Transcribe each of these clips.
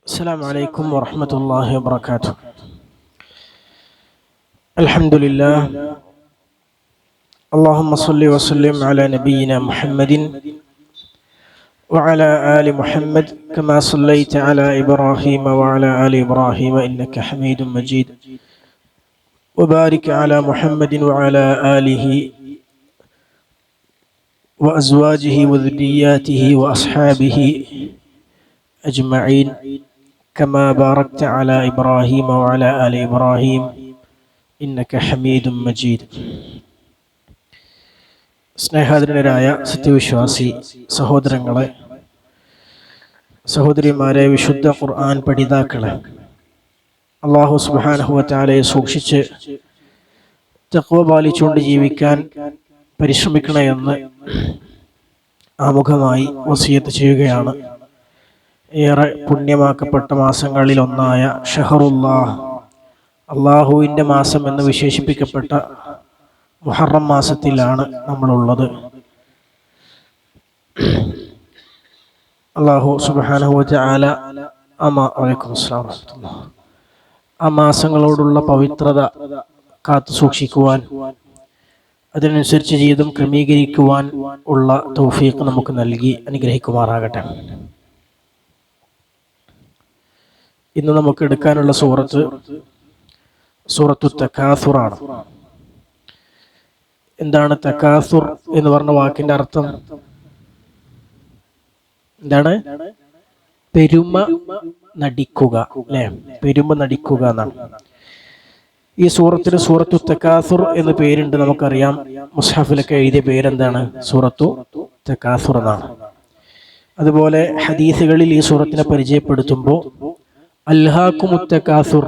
السلام عليكم ورحمة الله وبركاته. الحمد لله. اللهم صل وسلم على نبينا محمد وعلى آل محمد كما صليت على إبراهيم وعلى آل إبراهيم إنك حميد مجيد، وبارك على محمد وعلى آله وأزواجه وذرياته وأصحابه أجمعين كما باركت على إبراهيم وعلى آل إبراهيم إنك حميد مجيد. സ്നേഹാദരനരായ സത്യവിശ്വാസി സഹോദരങ്ങളെ, സഹോദരിമാരെ, വിശുദ്ധ ഖുർആൻ പഠിതാക്കളെ, അല്ലാഹു സുബ്ഹാനഹു വ തആലയെ സൂക്ഷിച്ച് തഖ്വ പാലിച്ചുകൊണ്ട് ജീവിക്കാൻ പരിശ്രമിക്കണമെന്ന് ആമുഖമായി വസിയത്ത് ചെയ്യുകയാണ്. ഏറെ പുണ്യമാക്കപ്പെട്ട മാസങ്ങളിൽ ഒന്നായ ഷഹറുല്ലാഹ്, അള്ളാഹുവിൻ്റെ മാസം എന്ന് വിശേഷിപ്പിക്കപ്പെട്ട മുഹറം മാസത്തിലാണ് നമ്മളുള്ളത്. അല്ലാഹു സുബ്ഹാനഹു വ തആല ആ മാസങ്ങളോടുള്ള പവിത്രത കാത്തു സൂക്ഷിക്കുവാൻ, അതിനനുസരിച്ച് ജീവിതം ക്രമീകരിക്കുവാൻ ഉള്ള തൗഫീഖ് നമുക്ക് നൽകി അനുഗ്രഹിക്കുമാറാകട്ടെ. ഇന്ന് നമുക്ക് എടുക്കാനുള്ള സൂറത്തു തകാസുറാണ്. എന്താണ് തകാസുർ എന്ന് പറഞ്ഞ വാക്കിന്റെ അർത്ഥം? എന്താണ്? പെരുമ നടിക്കുക, അല്ലെ? പെരുമ നടിക്കുക എന്നാണ്. ഈ സൂറത്തിന് സൂറത്തു തകാസുർ എന്ന് പേരുണ്ട്, നമുക്കറിയാം. മുസ്ഹഫിലൊക്കെ എഴുതിയ പേരെന്താണ്? സൂറത്തു തകാസുർ എന്നാണ്. അതുപോലെ ഹദീസുകളിൽ ഈ സൂറത്തിനെ പരിചയപ്പെടുത്തുമ്പോൾ അൽഹാക്കുമുത് തകാസുർ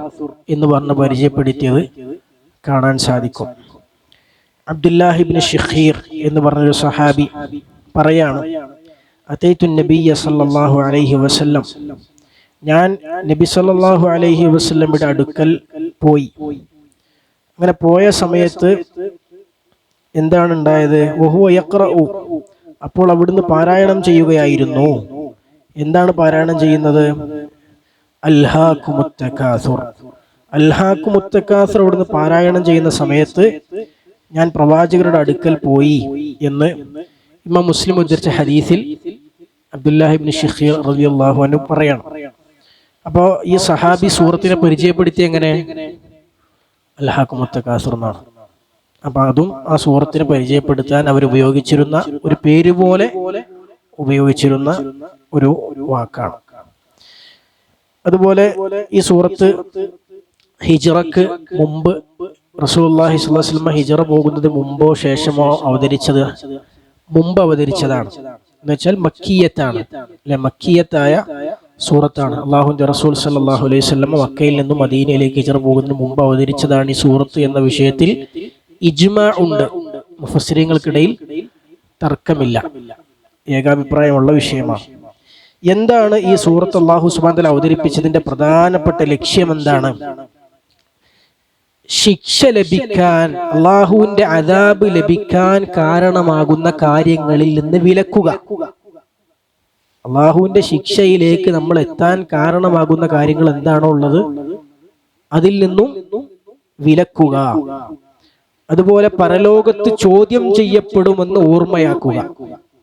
എന്ന് പറഞ്ഞ് പരിചയപ്പെടുത്തിയത് കാണാൻ സാധിക്കും. അബ്ദുല്ലാഹി ഇബ്നു ശഖീർ എന്ന് പറഞ്ഞൊരു സഹാബി പറയാണ്, അതൈതു നബിയ്യ സല്ലല്ലാഹു അലൈഹി വസല്ലം, ഞാൻ നബി സല്ലല്ലാഹു അലൈഹി വസല്ലമയുടെ അടുക്കൽ പോയി. അങ്ങനെ പോയ സമയത്ത് എന്താണ് ഉണ്ടായത്? വഹുവ യഖ്റഉ, അപ്പോൾ അവിടുന്ന് പാരായണം ചെയ്യുകയായിരുന്നു. എന്താണ് പാരായണം ചെയ്യുന്നത്? അൽഹാക്കുമുത് തകാസുർ. അൽഹാക്കുമുത് തകാസുർ അവിടുന്ന് പാരായണം ചെയ്യുന്ന സമയത്ത് ഞാൻ പ്രവാചകരുടെ അടുക്കൽ പോയി എന്ന് ഇമാം മുസ്ലിം ഉദ്ധരിച്ച ഹദീസിൽ അബ്ദുല്ലാഹി ഇബ്നു ശഖീർ റളിയല്ലാഹു അൻഹു പറയാണ്. അപ്പോൾ ഈ സഹാബി സൂറത്തിനെ പരിചയപ്പെടുത്തി എങ്ങനെ? അൽഹാക്കുമുത് തകാസുർ എന്നാണ്. അപ്പൊ അതും ആ സൂറത്തിനെ പരിചയപ്പെടുത്താൻ അവർ ഉപയോഗിച്ചിരുന്ന ഒരു പേര് പോലെ ഉപയോഗിച്ചിരുന്ന ഒരു വാക്കാണ്. അതുപോലെ ഈ സൂറത്ത് ഹിജ്റക്ക് മുമ്പ്, റസൂലുള്ളാഹി സ്വല്ലല്ലാഹു അലൈഹി വസല്ലം ഹിജ്റ പോകുന്നത് മുമ്പോ ശേഷമോ അവതരിച്ചതാണ്. എന്ന് വെച്ചാൽ മക്കിയത്താണ്, അല്ലെ? മക്കിയത്തായ സൂറത്താണ്. അള്ളാഹുവിന്റെ റസൂൽ സല്ലല്ലാഹു അലൈഹി വസല്ലം മക്കയിൽ നിന്നും മദീനയിലേക്ക് ഹിജ്റ പോകുന്നതിന് മുമ്പ് അവതരിച്ചതാണ് ഈ സൂറത്ത് എന്ന വിഷയത്തിൽ ഇജ്മാ ഉണ്ട്. മുഫസ്സിരീങ്ങൾക്കിടയിൽ തർക്കമില്ല, ഏകാഭിപ്രായമുള്ള വിഷയമാണ്. എന്താണ് ഈ സൂറത്ത് അല്ലാഹു സുബ്ഹാനഹു വ തആല അവതരിപ്പിച്ചതിന്റെ പ്രധാനപ്പെട്ട ലക്ഷ്യം എന്താണ്? ശിക്ഷ ലഭിക്കാൻ, അള്ളാഹുവിന്റെ അദാബ് ലഭിക്കാൻ കാരണമാകുന്ന കാര്യങ്ങളിൽ നിന്ന് വിലക്കുക. അള്ളാഹുവിന്റെ ശിക്ഷയിലേക്ക് നമ്മൾ എത്താൻ കാരണമാകുന്ന കാര്യങ്ങൾ എന്താണോ ഉള്ളത് അതിൽ നിന്നും വിലക്കുക. അതുപോലെ പരലോകത്ത് ചോദ്യം ചെയ്യപ്പെടുമെന്ന് ഓർമ്മയാക്കുക,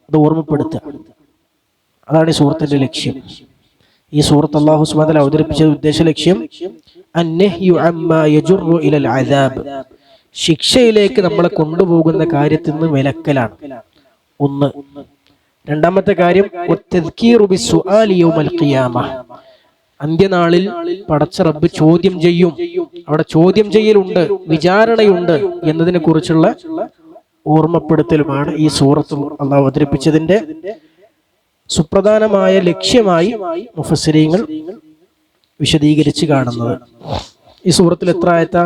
അത് ഓർമ്മപ്പെടുത്തുക. അതാണ് ഈ സൂറത്തിന്റെ ലക്ഷ്യം. ഈ സൂറത്ത് അല്ലാഹു സുബ്ഹാനഹു വ തആല അവതരിപ്പിച്ച ഉദ്ദേശ ലക്ഷ്യം അന്നഹ്യു അമ്മാ യജുറു ഇലൽ അദാബ്, ശിക്ഷയിലേക്ക് നമ്മളെ കൊണ്ടുപോകുന്ന കാര്യത്തിൽ നിന്ന് വിലക്കലാണ് ഒന്ന്. രണ്ടാമത്തെ കാര്യം വത്തദ്കീറു ബിസ്സുആലി യൗമൽ ഖിയാമ, അന്ത്യനാളിൽ പടച്ച റബ്ബ് ചോദ്യം ചെയ്യും. അവിടെ ചോദ്യം ചെയ്യലുണ്ട്, വിചാരണയുണ്ട് എന്നതിനെ കുറിച്ചുള്ള ഓർമ്മപ്പെടുത്തലുമാണ് ഈ സൂറത്ത് അല്ലാഹു അവതരിപ്പിച്ചതിന്റെ സുപ്രധാനമായ ലക്ഷ്യമായി മുഫസ്സിരീങ്ങൾ വിശദീകരിച്ച് കാണുന്നത്. ഈ സൂറത്തിൽ എത്ര ആയത്താ?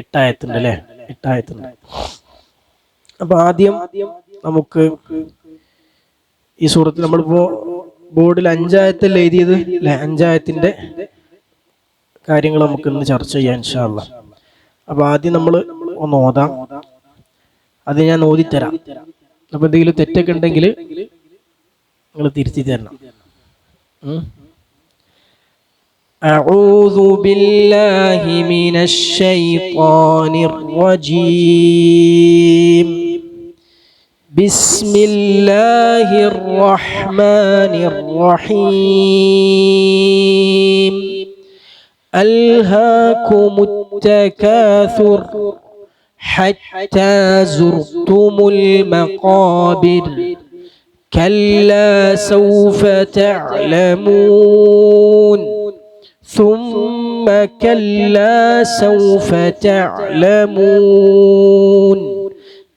8 ആയത്തുണ്ട്, അല്ലെ? 8 ആയത്തുണ്ട്. അപ്പൊ ആദ്യം നമുക്ക് ഈ സൂറത്തിൽ, നമ്മളിപ്പോ ബോർഡിൽ 5 ആയത്തല്ല എഴുതിയത്, അല്ലെ? 5 ആയത്തിന്റെ കാര്യങ്ങൾ നമുക്ക് ഇന്ന് ചർച്ച ചെയ്യാം ഇൻഷാ അല്ലാഹ്. അപ്പൊ ആദ്യം നമ്മൾ ഒന്ന് ഓതാം, അത് ഞാൻ ഓതിത്തരാം. അപ്പൊ എന്തെങ്കിലും തെറ്റൊക്കെ ഉണ്ടെങ്കിൽ നിങ്ങൾ തിരുത്തി തരണം. أعوذ بالله من الشيطان الرجيم. بسم الله الرحمن الرحيم. ألهاكم التكاثر حتى زرتم المقابر كلا سوف تعلمون ثم كلا سوف تعلمون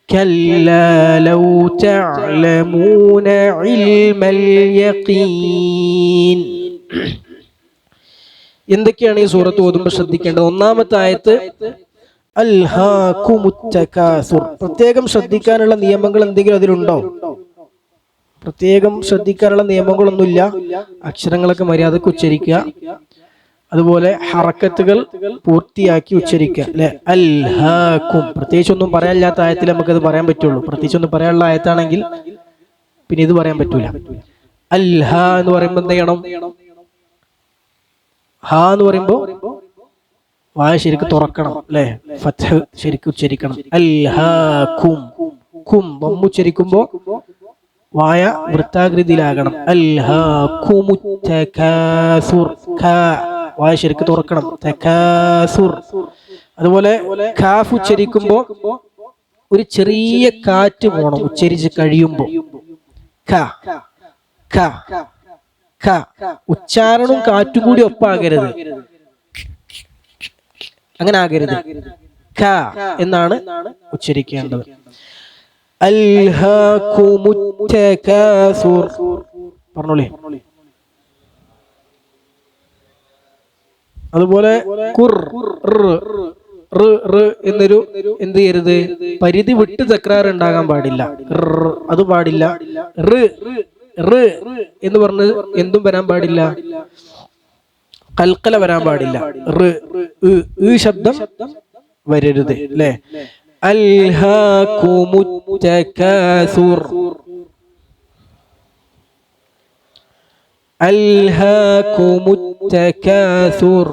كلا لو تعلمون علم اليقين. എന്തൊക്കെയാണ് ഈ സൂറത്ത് ഓതുമ്പോൾ ശ്രദ്ധിക്കേണ്ടത്? ഒന്നാമത്തെ ആയത്ത് അൽഹാകുമുത്തകാസുർ. പ്രത്യേകം ശ്രദ്ധിക്കാനുള്ള നിയമങ്ങൾ എന്തെങ്കിലും അതിലുണ്ടോ? പ്രത്യേകം ശ്രദ്ധിക്കാനുള്ള നിയമങ്ങളൊന്നുമില്ല. അക്ഷരങ്ങളൊക്കെ മര്യാദക്ക് ഉച്ചരിക്കുക, അതുപോലെ ഹറക്കത്തുകൾ പൂർത്തിയാക്കി ഉച്ചരിക്കുക അല്ലെ. അൽഹാക്കും പ്രത്യേകിച്ചൊന്നും പറയാനില്ലാത്ത ആയത്തിൽ നമുക്കത് പറയാൻ പറ്റുള്ളൂ. പ്രത്യേകിച്ചൊന്നും പറയാനുള്ള ആയത്താണെങ്കിൽ പിന്നെ ഇത് പറയാൻ പറ്റൂല. അൽഹ എന്ന് പറയുമ്പോൾ എന്ത് ചെയ്യണം? ഹ എന്ന് പറയുമ്പോ വായ ശരിക്ക് തുറക്കണം അല്ലെ, ഫത്ഹ് ശരിക്ക് ഉച്ചരിക്കണം. അൽഹാക്കും കും ഉച്ചരിക്കുമ്പോ വായ വൃത്താകൃതിയിലാകണം. അൽഹാകുമുത്തകാസുർ വായ ശരിക്ക് തുറക്കണം. തകാസുർ. അതുപോലെ കാഫ് ഉച്ചരിക്കുമ്പോ ഒരു ചെറിയ കാറ്റ് പോണം ഉച്ചരിച്ച് കഴിയുമ്പോ. ക ക ക ഉച്ചാരണവും കാറ്റും കൂടി ഒപ്പാകരുത്, അങ്ങനെ ആകരുത്. ക എന്നാണ് ഉച്ചരിക്കേണ്ടത്. അൽഹാകുമുത്തകാസുർ പറഞ്ഞോളി. അതുപോലെ ഖുർ എന്നൊരു എന്ത് ചെയ്യരുത്, പരിധി വിട്ട് തക്രാർ ഉണ്ടാകാൻ പാടില്ല. അത് പാടില്ല. എന്ന് പറഞ്ഞ് എന്തും വരാൻ പാടില്ല, കൽക്കല വരാൻ പാടില്ല. ശബ്ദം വരരുത് അല്ലെ. അൽഹാകുമുത്തകാസുർ അൽഹാകുമുത്തകാസുർ.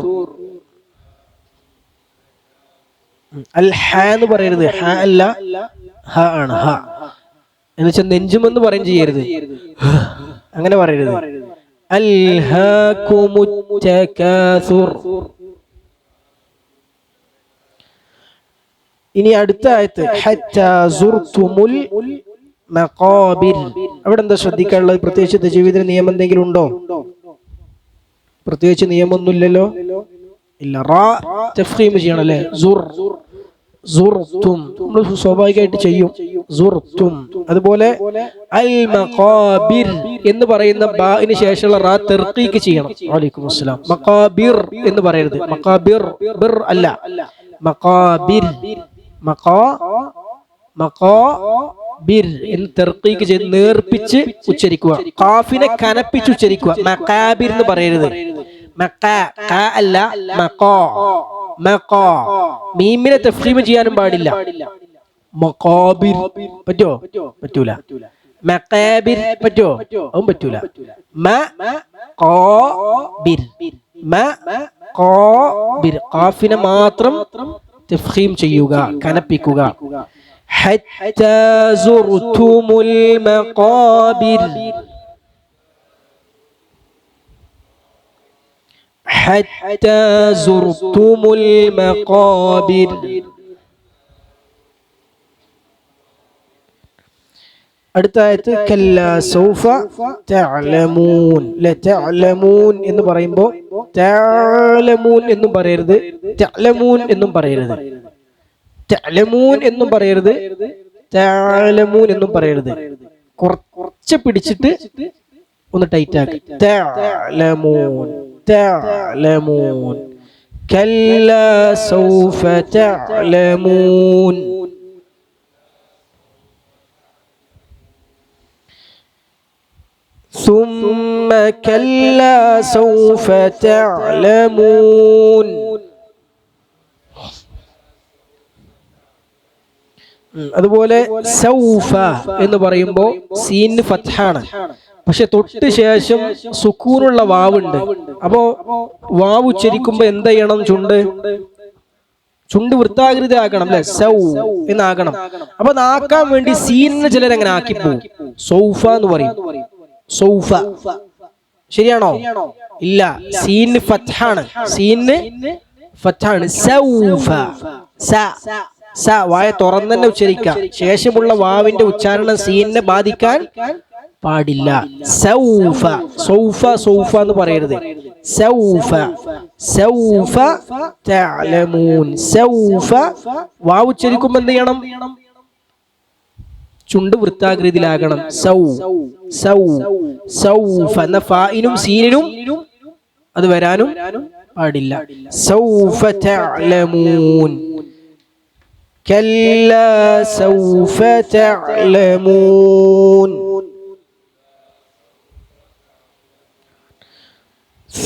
അൽഹ എന്ന് പറയരുത്, ഹ അല്ല ഹ ആണ്. ഹ എന്ന് വെച്ചാൽ നെഞ്ചുമെന്ന് പറയും ചെയ്യരുത്, അങ്ങനെ പറയരുത്. അൽഹാകുമുത്തകാസുർ. ഇനി അടുത്ത ആയത്ത് ഹത്താ സുർതുമുൽ മഖാബിർ. അവിടെ എന്താ ശ്രദ്ധിക്കാനുള്ളത്? പ്രത്യേകിച്ച് തജ്വീദിന് നിയമം എന്തെങ്കിലും ഉണ്ടോ? പ്രത്യേകിച്ച് നിയമമൊന്നുമില്ലല്ലോ. ഇല്ല. റാ തഫ്ഖീം ചെയ്യണം അല്ലേ. സുർതും നമ്മൾ സ്വാഭാവികമായിട്ട് ചെയ്യും. സുർതും. അതുപോലെ അൽ മഖാബിർ എന്ന് പറയുന്ന ബാഇന് ശേഷമുള്ള റാ തർഖീഖ് ചെയ്യണം. വഅലൈക്കും അസ്സലാം. മഖാബിർ എന്ന് പറയരുത്. മഖാബിർ ബിർ അല്ല, മഖാബിർ. മഖാബിർ എന്ന് തർഖീഖ് ചെയ്ത് നേർപ്പിച്ച് ഉച്ചരിക്കുക. ഖാഫിനെ കനപ്പിച്ച് ഉച്ചരിക്കുക. മഖാബിർ എന്ന് പറയരുത്. അല്ല മീമിനെ തഫ്ഖീം ചെയ്യാനും പാടില്ല. മഖാബിർ പറ്റോ? പറ്റൂല. മഖാബിർ പറ്റോ? അതും പറ്റൂല. മഖാബിർ ഖാഫിനെ മാത്രം തഫ്ഖീം ചെയ്യുക, കനപ്പിക്കുക. ഹത്താ സുർതുമുൽ മഖാബിർ. حتى زرتم المقابر. അടുത്ത ആയത്ത് കല്ലാ സൗഫ തഅലമൂൻ. തഅലമൂൻ എന്ന് പറയുമ്പോ തഅലമൂൻ എന്നും പറയരുത്, തഅലമൂൻ എന്നും പറയരുത്. തഅലമൂൻ എന്നും പറയരുത്, തഅലമൂൻ എന്നും പറയരുത്. കുറച്ച് പിടിച്ചിട്ട് ഒന്ന് ടൈറ്റ് ആക്കി. തഅലമൂൻ تعلمون كلا سوف تعلمون. ثم كلا سوف تعلمون. അതുപോലെ സൗഫ എന്ന് പറയുമ്പോൾ സീൻ ഫത്ഹാണ്, പക്ഷെ തൊട്ട് ശേഷം സുക്കൂനുള്ള വാവുണ്ട്. അപ്പോ വാവ് ഉച്ചരിക്കുമ്പോ എന്ത് ചെയ്യണം? ചുണ്ട് വൃത്താകൃതി ആക്കണം അല്ലെ? സൗ എന്നാകണം. അപ്പൊ നാക്കാൻ വേണ്ടി സീനിന് ചിലരങ്ങനെ ആക്കിപ്പോവും. സൗഫ എന്ന് പറയും. സൗഫ ശരിയാണോ? ഇല്ല, സീന് ഫത്ഹാണ്. സീന് ഫത്ഹാണ്. സൗഫ. സ വായ തുറന്നു തന്നെ ഉച്ചരിക്കാം. ശേഷമുള്ള വാവിന്റെ ഉച്ചാരണം സീനിനെ ബാധിക്കാൻ പാടില്ല. സൗഫ. സൗഫ സൗഫ എന്ന് പറയരുത്. സൗഫ സൗഫ തഅലമൂൻ. സൗഫ വാവ് ഉച്ചരിക്കുമ്പോൾ എന്ത് ചെയ്യണം? ചുണ്ട് വൃത്താകൃതിയിലാകണം. സൗ സൗ സൗഫ എന്ന ഫായിനും സീനിനും അത് വരാനും പാടില്ല. സൗഫ തഅലമൂൻ. കല്ലാ സൗഫ തഅലമൂൻ.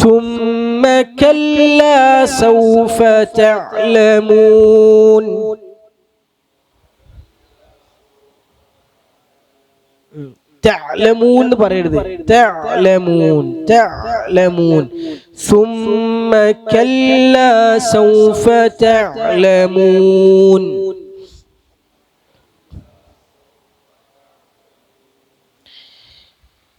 ثم كلا سوف تعلمون. تعلمون എന്ന് പറയരുത്. تعلمون تعلمون. ثم كلا سوف تعلمون.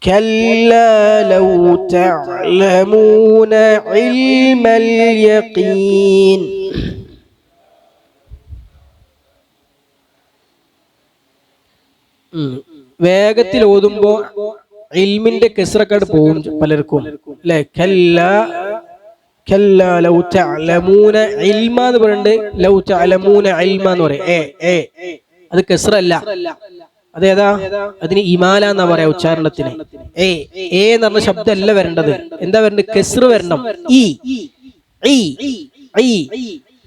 كلا لو تعلمون علم اليقين. വേഗത്തിൽ ഓതുമ്പോ ഇൽമിന്റെ കസ്റക്കട് പോവും പലർക്കും അല്ലെ? കല്ലാ ലൗ തഅലമൂന ഇൽമ എന്ന് പറയുന്നുണ്ട്. ലൗ തഅലമൂന ഇൽമ എന്ന് പറയും. അത് കസ്റല്ല. അതേതാ? അതിന് ഇമാല എന്നാ പറയാ ഉച്ചാരണത്തിന്. എന്ന് പറഞ്ഞ ശബ്ദമല്ല വരേണ്ടത്. എന്താ വരേണ്ടത്? കസ്റ് വരണം.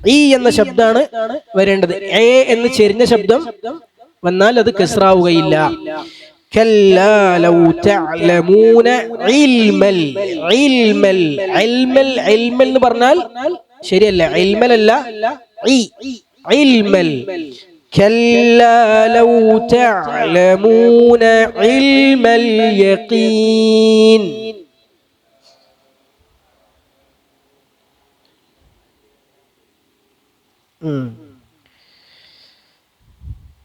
ഈ എന്ന ശബ്ദമാണ് വരേണ്ടത്. എന്ന് ചെരിഞ്ഞ ശബ്ദം വന്നാൽ അത് കസ്റാവുകയില്ല. കല്ലാ ലൗ തഅലമൂന ഇൽമൽ. ഇൽമൽ ഇൽമൽ ഇൽമൽ എന്ന് പറഞ്ഞാൽ ശരിയല്ല. ഇൽമലല്ല, ഇൽമൽ. كلا لو تعلمون علم اليقين.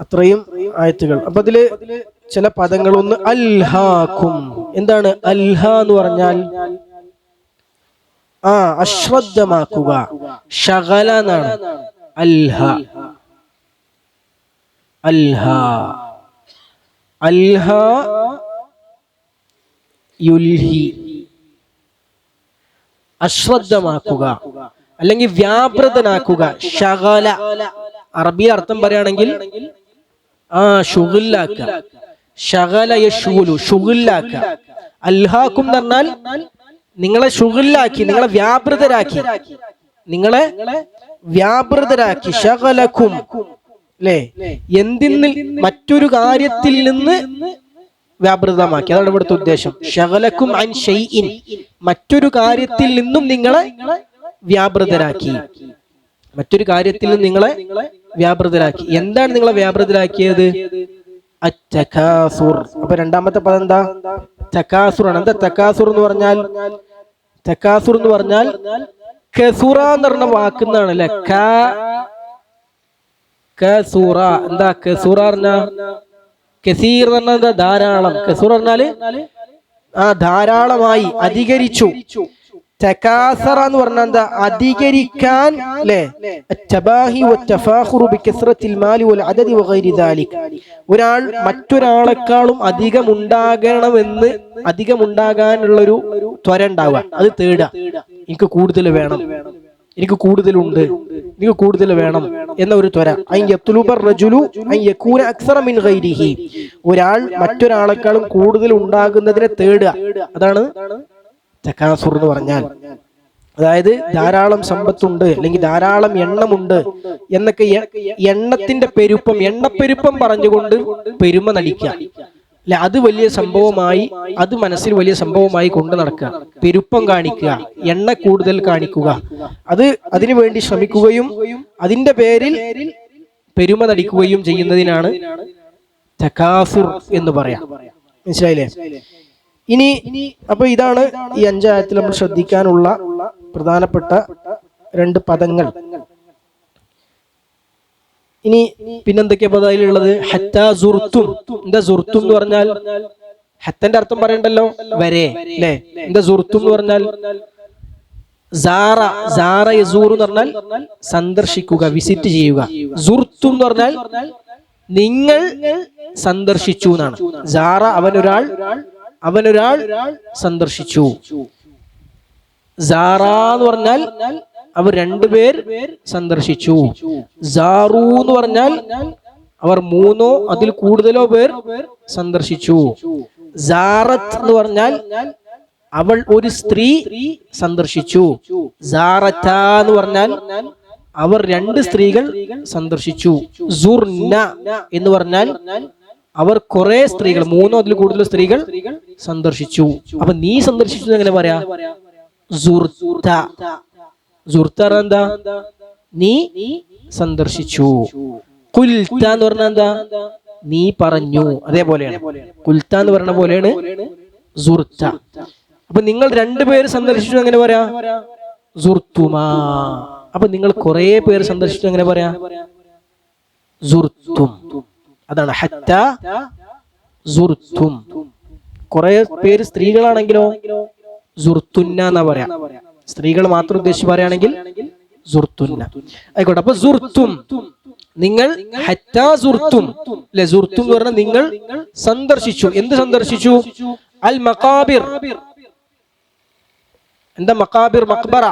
അത്രയും ആയത്തുകൾ. അപ്പൊ അതില് ചില പദങ്ങൾ. ഒന്ന് അൽഹാക്കും. എന്താണ് അൽഹ എന്ന് പറഞ്ഞാൽ? അശ്രദ്ധമാക്കുക. ശഗല എന്നാണ് അൽഹ. അൽഹ അൽഹ യുൽഹി. അശ്രദ്ധമാക്കുക അല്ലെങ്കിൽ വ്യാപൃതനാക്കുക. ശഗല അറബി അർത്ഥം പറയുകയാണെങ്കിൽ ഷുഗിലാക്കുക. ശഗല യശ്ഗുലു, ഷുഗിലാക്കുക. അൽഹാക്കും എന്ന് പറഞ്ഞാൽ നിങ്ങളെ ഷുഗിലാക്കി, നിങ്ങളെ വ്യാപൃതരാക്കി. ശഗലക്കും അല്ലേ? എന്തിൽ? മറ്റൊരു കാര്യത്തിൽ നിന്ന് വ്യാപൃതമാക്കി. അതാണ് ഇവിടുത്തെ ഉദ്ദേശം. ശഗലക്കും അൻ ഷൈഇൻ. മറ്റൊരു കാര്യത്തിൽ നിന്നും നിങ്ങളെ വ്യാപൃതരാക്കി. മറ്റൊരു കാര്യത്തിൽ നിന്നും നിങ്ങളെ വ്യാപൃതരാക്കി. എന്താണ് നിങ്ങളെ വ്യാപൃതരാക്കിയത്? അത്തകാസുർ. അപ്പൊ രണ്ടാമത്തെ പദം എന്താ? തകാസുർ ആണ്. എന്താ തകാസുർ എന്ന് പറഞ്ഞാൽ? തകാസുർ എന്ന് പറഞ്ഞാൽ കസുറ എന്ന് പറഞ്ഞ വാക്കുന്നാണ് അല്ലെ? കസൂറ. എന്താ കസൂറ പറഞ്ഞ? കസീർ എന്ന് പറഞ്ഞാൽ എന്താ? ധാരാളം. കസൂർ പറഞ്ഞാല് ധാരാളമായി, അധികരിച്ചു. തകാസറ എന്ന് പറഞ്ഞാൽ എന്താ? അധികരിക്കാൻ അല്ലേ? അത്തബാഹി വത്തഫാഖുറു ബികസ്റത്തിൽ മാലി വൽ അദദി വഗൈരി ദാലിക. ഒരാൾ മറ്റൊരാളെക്കാളും അധികമുണ്ടാകണമെന്ന്, അധികമുണ്ടാകാനുള്ളൊരു ത്വര ഉണ്ടാവുക, അത് തേടുക. എനിക്ക് കൂടുതൽ വേണം, എനിക്ക് കൂടുതലുണ്ട്, എനിക്ക് കൂടുതൽ വേണം എന്ന ഒരു ത്വര. ഒരാൾ മറ്റൊരാളെക്കാളും കൂടുതൽ ഉണ്ടാകുന്നതിനെ തേടുക. അതാണ് തകാസുർ എന്ന് പറഞ്ഞാൽ. അതായത് ധാരാളം സമ്പത്തുണ്ട് അല്ലെങ്കിൽ ധാരാളം എണ്ണമുണ്ട് എന്നൊക്കെ എണ്ണത്തിന്റെ പെരുപ്പം, എണ്ണപ്പെരുപ്പം പറഞ്ഞുകൊണ്ട് പെരുമ നടിക്കുക അല്ലെ? അത് വലിയ സംഭവമായി, അത് മനസ്സിൽ വലിയ സംഭവമായി കൊണ്ട് നടക്കുക. പെരുപ്പം കാണിക്കുക, എണ്ണ കൂടുതൽ കാണിക്കുക, അതിനു വേണ്ടി ശ്രമിക്കുകയും അതിന്റെ പേരിൽ പെരുമ നടിക്കുകയും ചെയ്യുന്നതിനാണ് തകാസുർ എന്ന് പറയാം. മനസ്സിലായില്ലേ? ഇനി അപ്പൊ ഇതാണ് ഈ 5 ആയത്തിൽ നമ്മൾ ശ്രദ്ധിക്കാനുള്ള പ്രധാനപ്പെട്ട 2 പദങ്ങൾ. ഇനി പിന്നെന്തൊക്കെയാ പദയിലുള്ളത്? ഹത്താ സുർത്തും. എന്താ സുർത്തും എന്ന് പറഞ്ഞാൽ? ഹത്തന്റെ അർത്ഥം പറയണ്ടല്ലോ, വരെ അല്ലെ. എന്താ സുർത്തും എന്ന് പറഞ്ഞാൽ? സാറ, സാറ യസൂർ എന്ന് പറഞ്ഞാൽ സന്ദർശിക്കുക, വിസിറ്റ് ചെയ്യുക. സുർത്തും എന്ന് പറഞ്ഞാൽ നിങ്ങൾ സന്ദർശിച്ചു എന്നാണ്. സാറ അവനൊരാൾ സന്ദർശിച്ചു. സാറ എന്ന് പറഞ്ഞാൽ അവർ 2 പേർ സന്ദർശിച്ചു. സാറു എന്ന് പറഞ്ഞാൽ അവർ 3 അതിൽ കൂടുതലോ പേർ സന്ദർശിച്ചു. സാറത്ത് എന്ന് പറഞ്ഞാൽ അവൾ ഒരു സ്ത്രീ സന്ദർശിച്ചു. സാറത്ത എന്ന് പറഞ്ഞാൽ അവർ 2 സ്ത്രീകൾ സന്ദർശിച്ചു. സുർന എന്ന് പറഞ്ഞാൽ അവർ കുറെ സ്ത്രീകൾ, 3 അതിൽ കൂടുതൽ സ്ത്രീകൾ സന്ദർശിച്ചു. അപ്പൊ നീ സന്ദർശിച്ചു എങ്ങനെ പറയാ? സുർത. സുർത എന്താ? നീ സന്ദർശിച്ചു. കുൽത്ത എന്ന് പറഞ്ഞാൽ എന്താ? നീ പറഞ്ഞു. അതേപോലെയാണ് കുൽത്ത എന്ന് പറഞ്ഞ പോലെയാണ് സുർത. അപ്പൊ നിങ്ങൾ 2 പേര് സന്ദർശിച്ചു എങ്ങനെ പറയാ? സുർത്തുമാ. അപ്പൊ നിങ്ങൾ കുറെ പേര് സന്ദർശിച്ചു എങ്ങനെ പറയാ? സുർത്തും. അതാണ് ഹത്താ സുർത്തും. കുറെ പേര് സ്ത്രീകളാണെങ്കിലോ സുർത്തുന്ന എന്നാ പറയാ. സ്ത്രീകൾ മാത്രം ഉദ്ദേശിച്ച് പറയുകയാണെങ്കിൽ സുർത്തുന്ന ആയിക്കോട്ടെ. അപ്പൊ സുർത്തും, നിങ്ങൾ ഹത്താ സുർത്തും അല്ലെ. സുർത്തും എന്ന് പറഞ്ഞാൽ നിങ്ങൾ സന്ദർശിച്ചു. എന്ത് സന്ദർശിച്ചു? അൽ മഖാബിർ. എന്താ മഖാബിർ? മഖ്ബറ.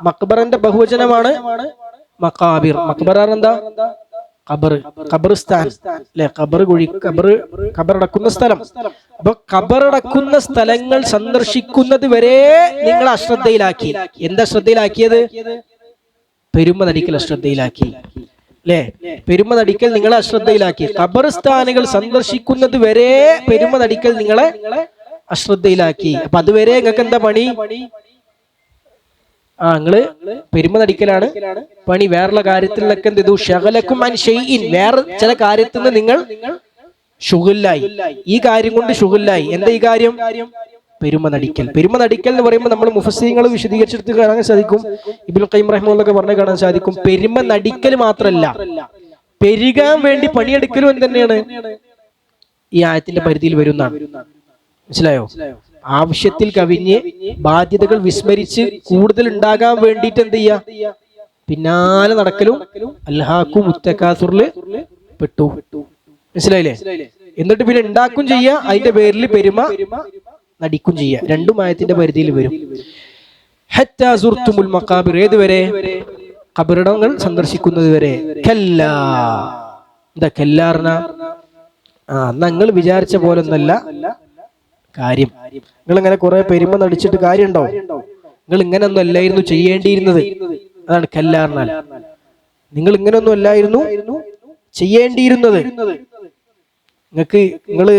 മഖ്ബറന്റെ ബഹുവചനമാണ് മഖാബിർ. മഖ്ബറ എന്താ? ഖബർ, ഖബർസ്ഥാൻ അല്ലെ. ഖബർ കുഴി, ഖബറടക്കുന്ന സ്ഥലം. അപ്പൊ ഖബറടക്കുന്ന സ്ഥലങ്ങൾ സന്ദർശിക്കുന്നത് വരെ നിങ്ങൾ അശ്രദ്ധയിലാക്കി. എന്താ ശ്രദ്ധയിലാക്കിയത്? പെരുമ നടിക്കൽ അശ്രദ്ധയിലാക്കി അല്ലെ. പെരുമ നടിക്കൽ നിങ്ങളെ അശ്രദ്ധയിലാക്കി. ഖബർസ്ഥാനുകൾ സന്ദർശിക്കുന്നത് വരെ പെരുമ നടിക്കൽ നിങ്ങളെ അശ്രദ്ധയിലാക്കി. അപ്പൊ അതുവരെ നിങ്ങൾക്ക് എന്താ പണി? നിങ്ങള് പെരുമ നടിക്കലാണ് പണി. വേറുള്ള കാര്യത്തിലൊക്കെ എന്ത് ചെയ്തു? ശഗലക്കും അൻ ഷൈഇൻ. വേറെ ചില കാര്യത്തിൽ നിന്ന് നിങ്ങൾ ശുഗുല്ലായി. ഈ കാര്യം കൊണ്ട് ശുഗുല്ലായി. എന്താ ഈ കാര്യം? പെരുമ നടിക്കൽ. പെരുമ നടിക്കൽ എന്ന് പറയുമ്പോൾ നമ്മൾ മുഫസ്സിങ്ങൾ വിശദീകരിച്ചെടുത്ത് കാണാൻ സാധിക്കും. ഇബ്നുൽ ഖയ്യിം റഹിമഹുള്ളാഹ് പറഞ്ഞു കാണാൻ സാധിക്കും. പെരുമ നടിക്കൽ മാത്രമല്ല, പെരുകാൻ വേണ്ടി പണിയെടുക്കലും എന്ത് തന്നെയാണ് ഈ ആയത്തിന്റെ പരിധിയിൽ വരുന്നതാണ്. മനസ്സിലായോ? ആവശ്യത്തിൽ കവിഞ്ഞ് ബാധ്യതകൾ വിസ്മരിച്ച് കൂടുതൽ ഉണ്ടാകാൻ വേണ്ടിയിട്ട് എന്ത് ചെയ്യാ? പിന്നാലെ നടക്കലും അൽഹാഖു മുത്തകാസുറില് പെട്ടു. മനസ്സിലായില്ലേ? എന്നിട്ട് പിന്നെ ഉണ്ടാക്കും ചെയ്യാ, അതിന്റെ പേരിൽ പെരുമ നടിക്കും ചെയ്യാ. 2 ആയത്തിന്റെ പരിധിയിൽ വരും. ഹത്താ സുർത്തുമുൽ മഖാബിർ. ഏതുവരെ? ഖബറിടങ്ങൾ സന്ദർശിക്കുന്നത് വരെ. കല്ലാ. എന്താ കല്ലാർന? നിങ്ങൾ വിചാരിച്ച പോലെ ഒന്നല്ല കാര്യം. നിങ്ങൾ ഇങ്ങനെ കുറെ പെരുമ നടിച്ചിട്ട് കാര്യമുണ്ടോ? നിങ്ങൾ ഇങ്ങനൊന്നും അല്ലായിരുന്നു ചെയ്യേണ്ടിയിരുന്നത്. അതാണ് കല്ലാർനാൽ. നിങ്ങൾ ഇങ്ങനൊന്നും അല്ലായിരുന്നു ചെയ്യേണ്ടിയിരുന്നത്. നിങ്ങള്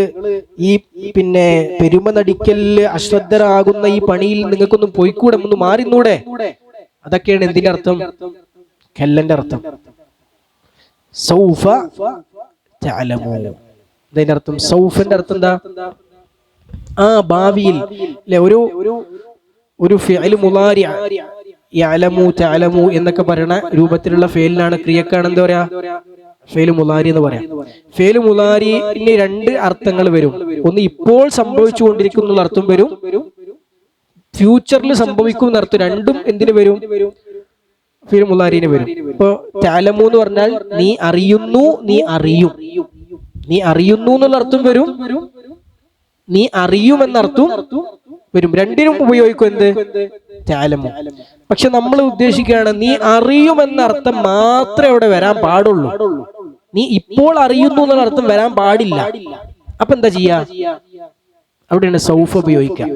ഈ പിന്നെ പെരുമ നടിക്കലില് അശ്രദ്ധരാകുന്ന ഈ പണിയിൽ നിങ്ങൾക്കൊന്നും പോയിക്കൂടെ, ഒന്ന് മാറിന്നൂടെ? അതൊക്കെയാണ് എന്തിന്റെ അർത്ഥം? കല്ലന്റെ അർത്ഥം. സൗഫ തഅലമൂൻ. ഇതിന്റെ അർത്ഥം സൗഫന്റെ അർത്ഥം എന്താ? ഭാവിയിൽ അല്ലെ. ഒരു ഫിഅല് മുളാരി യഅലമു തഅലമു എന്നൊക്കെ പറയുന്ന രൂപത്തിലുള്ള ഫേലിനാണ്, ക്രിയക്കാണ് എന്താ പറയാ? ഫേല് മുളാരി എന്ന് പറയാം. ഫേല് മുളാരിന് 2 അർത്ഥങ്ങൾ വരും. ഒന്ന് ഇപ്പോൾ സംഭവിച്ചുകൊണ്ടിരിക്കുന്ന അർത്ഥം വരും, ഫ്യൂച്ചറിൽ സംഭവിക്കുന്ന അർത്ഥം. രണ്ടും എന്തിനു വരും? ഫേല് മുളാരിന് വരും. ഇപ്പൊ തഅലമു എന്ന് പറഞ്ഞാൽ നീ അറിയുന്നു, നീ അറിയും. നീ അറിയുന്നു എന്നുള്ള അർത്ഥം വരും, നീ അറിയുമെന്നർത്ഥം വരും. രണ്ടിനും ഉപയോഗിക്കും എന്ത്? തഅലമു. പക്ഷെ നമ്മൾ ഉദ്ദേശിക്കുകയാണ് നീ അറിയുമെന്ന അർത്ഥം മാത്രമേ അവിടെ വരാൻ പാടുള്ളൂ. നീ ഇപ്പോൾ അറിയുന്നു എന്നുള്ള അർത്ഥം വരാൻ പാടില്ല. അപ്പൊ എന്താ ചെയ്യാ? അവിടെയാണ് സൗഫ ഉപയോഗിക്കുക.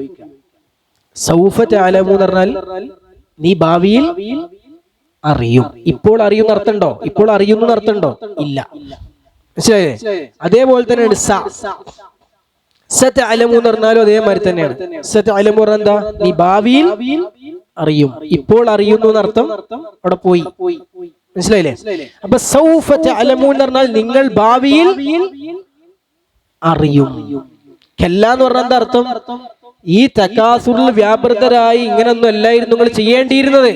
സൗഫ തഅലമു എന്ന് പറഞ്ഞാൽ നീ ഭാവിയിൽ അറിയും. ഇപ്പോൾ അറിയുന്ന അർത്ഥമുണ്ടോ? ഇപ്പോൾ അറിയുന്ന അർത്ഥമുണ്ടോ? ഇല്ല. മനസ്സിലായേ? അതേപോലെ തന്നെയാണ് സതഅലമു എന്ന് പറഞ്ഞാലും അതേമാതിരി തന്നെയാണ്. സതഅലമു പറഞ്ഞാൽ എന്താ? നീ ഭാവിയിൽ അറിയും. ഇപ്പോൾ അറിയുന്നു എന്നർത്ഥം അവിടെ പോയി. മനസ്സിലായില്ലേ? അപ്പൊ സൗഫ തഅലമു എന്ന് പറഞ്ഞാൽ നിങ്ങൾ ഭാവിയിൽ അറിയും. കല്ല എന്ന് പറഞ്ഞാൽ എന്താ അർത്ഥം? ഈ തകാസുറിൽ വ്യാപൃതരായി ഇങ്ങനൊന്നും അല്ലായിരുന്നു നിങ്ങൾ ചെയ്യേണ്ടിയിരുന്നത്.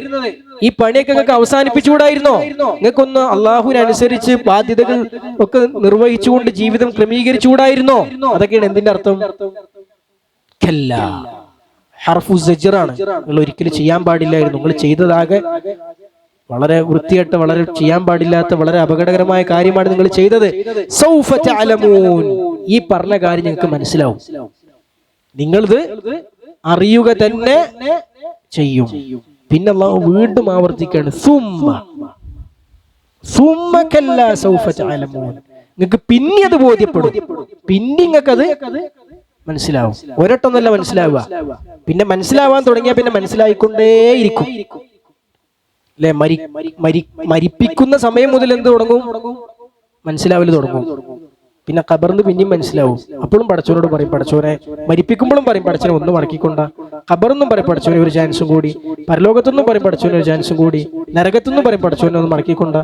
ഈ പണിയൊക്കെ നിങ്ങൾക്ക് അവസാനിപ്പിച്ചുകൂടായിരുന്നോ? നിങ്ങൾക്കൊന്ന് അള്ളാഹുവിനനുസരിച്ച് ബാധ്യതകൾ ഒക്കെ നിർവഹിച്ചുകൊണ്ട് ജീവിതം ക്രമീകരിച്ചുകൂടായിരുന്നോ? അതൊക്കെയാണ് എന്തിന്റെ അർത്ഥം? കല്ല ഹർഫു സജ്റാണ്. നിങ്ങൾ ഒരിക്കലും ചെയ്യാൻ പാടില്ലായിരുന്നു. നിങ്ങൾ ചെയ്തതാകെ വളരെ വൃത്തികെട്ട, വളരെ ചെയ്യാൻ പാടില്ലാത്ത, വളരെ അപകടകരമായ കാര്യമാണ് നിങ്ങൾ ചെയ്തത്. സൗഫ തഅലമൂൻ, ഈ പറഞ്ഞ കാര്യം നിങ്ങൾക്ക് മനസ്സിലാവും. നിങ്ങളിത് അറിയുക തന്നെ ചെയ്യും. പിന്നെ അല്ലാഹു വീണ്ടും ആവർത്തിക്കുകയാണ്, സുമ്മ കല്ലാ സൗഫ തഅലമൂൻ, നിങ്ങൾക്ക് പിന്നെ അത് ബോധ്യപ്പെടും, പിന്നെ നിങ്ങൾക്കത് മനസ്സിലാവും. ഒരൊട്ടൊന്നല്ല മനസ്സിലാവുക, പിന്നെ മനസ്സിലാവാൻ തുടങ്ങിയാൽ പിന്നെ മനസ്സിലായിക്കൊണ്ടേയിരിക്കും. അല്ലെ, മരിപ്പിക്കുന്ന സമയം മുതൽ എന്ത് തുടങ്ങും? മനസ്സിലാവല് തുടങ്ങും. പിന്നെ ഖബറിന് പിന്നെയും മനസ്സിലാവും. അപ്പോഴും പടച്ചവനോട് പറയും, പടച്ചവനെ, മരിപ്പിക്കുമ്പോഴും പറയും പടച്ചവനെ ഒന്ന് മടക്കിക്കൊണ്ട. ഖബറെന്നും പറയും പടച്ചവനെ ഒരു ചാൻസും കൂടി. പരലോകത്തൊന്നും പറയും പടച്ചവനെ ഒരു ചാൻസും കൂടി. നരകത്തൊന്നും പറയും പടച്ചവനെ ഒന്ന് മടക്കിക്കൊണ്ട.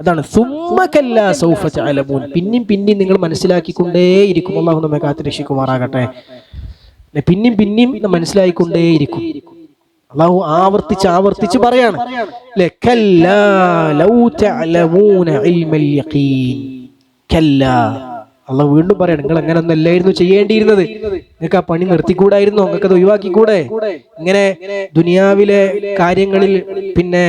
അതാണ് സുമ്മ കല്ലാ സൗഫ തഅലമൂൻ, പിന്നെയും പിന്നെയും നിങ്ങൾ മനസ്സിലാക്കിക്കൊണ്ടേയിരിക്കും. അല്ലാഹു നമ്മെ കാത്ത് രക്ഷിക്കുമാറാകട്ടെ. പിന്നെയും പിന്നെയും മനസ്സിലാക്കിക്കൊണ്ടേയിരിക്കും. അല്ലാഹു ആവർത്തിച്ച് ആവർത്തിച്ച് പറയാണ്, കല്ലാ ലൗ തഅലമൂന ഇൽമൽ യഖീൻ. കല്ലാ, അള്ളാഹു വീണ്ടും പറയാണ്, നിങ്ങൾ അങ്ങനെ ഒന്നും അല്ലായിരുന്നു ചെയ്യേണ്ടിയിരുന്നത്. നിങ്ങൾക്ക് ആ പണി നിർത്തിക്കൂടായിരുന്നോ? നിങ്ങൾക്ക് അത് ഒഴിവാക്കിക്കൂടെ? ഇങ്ങനെ ദുനിയാവിലെ കാര്യങ്ങളിൽ, പിന്നെ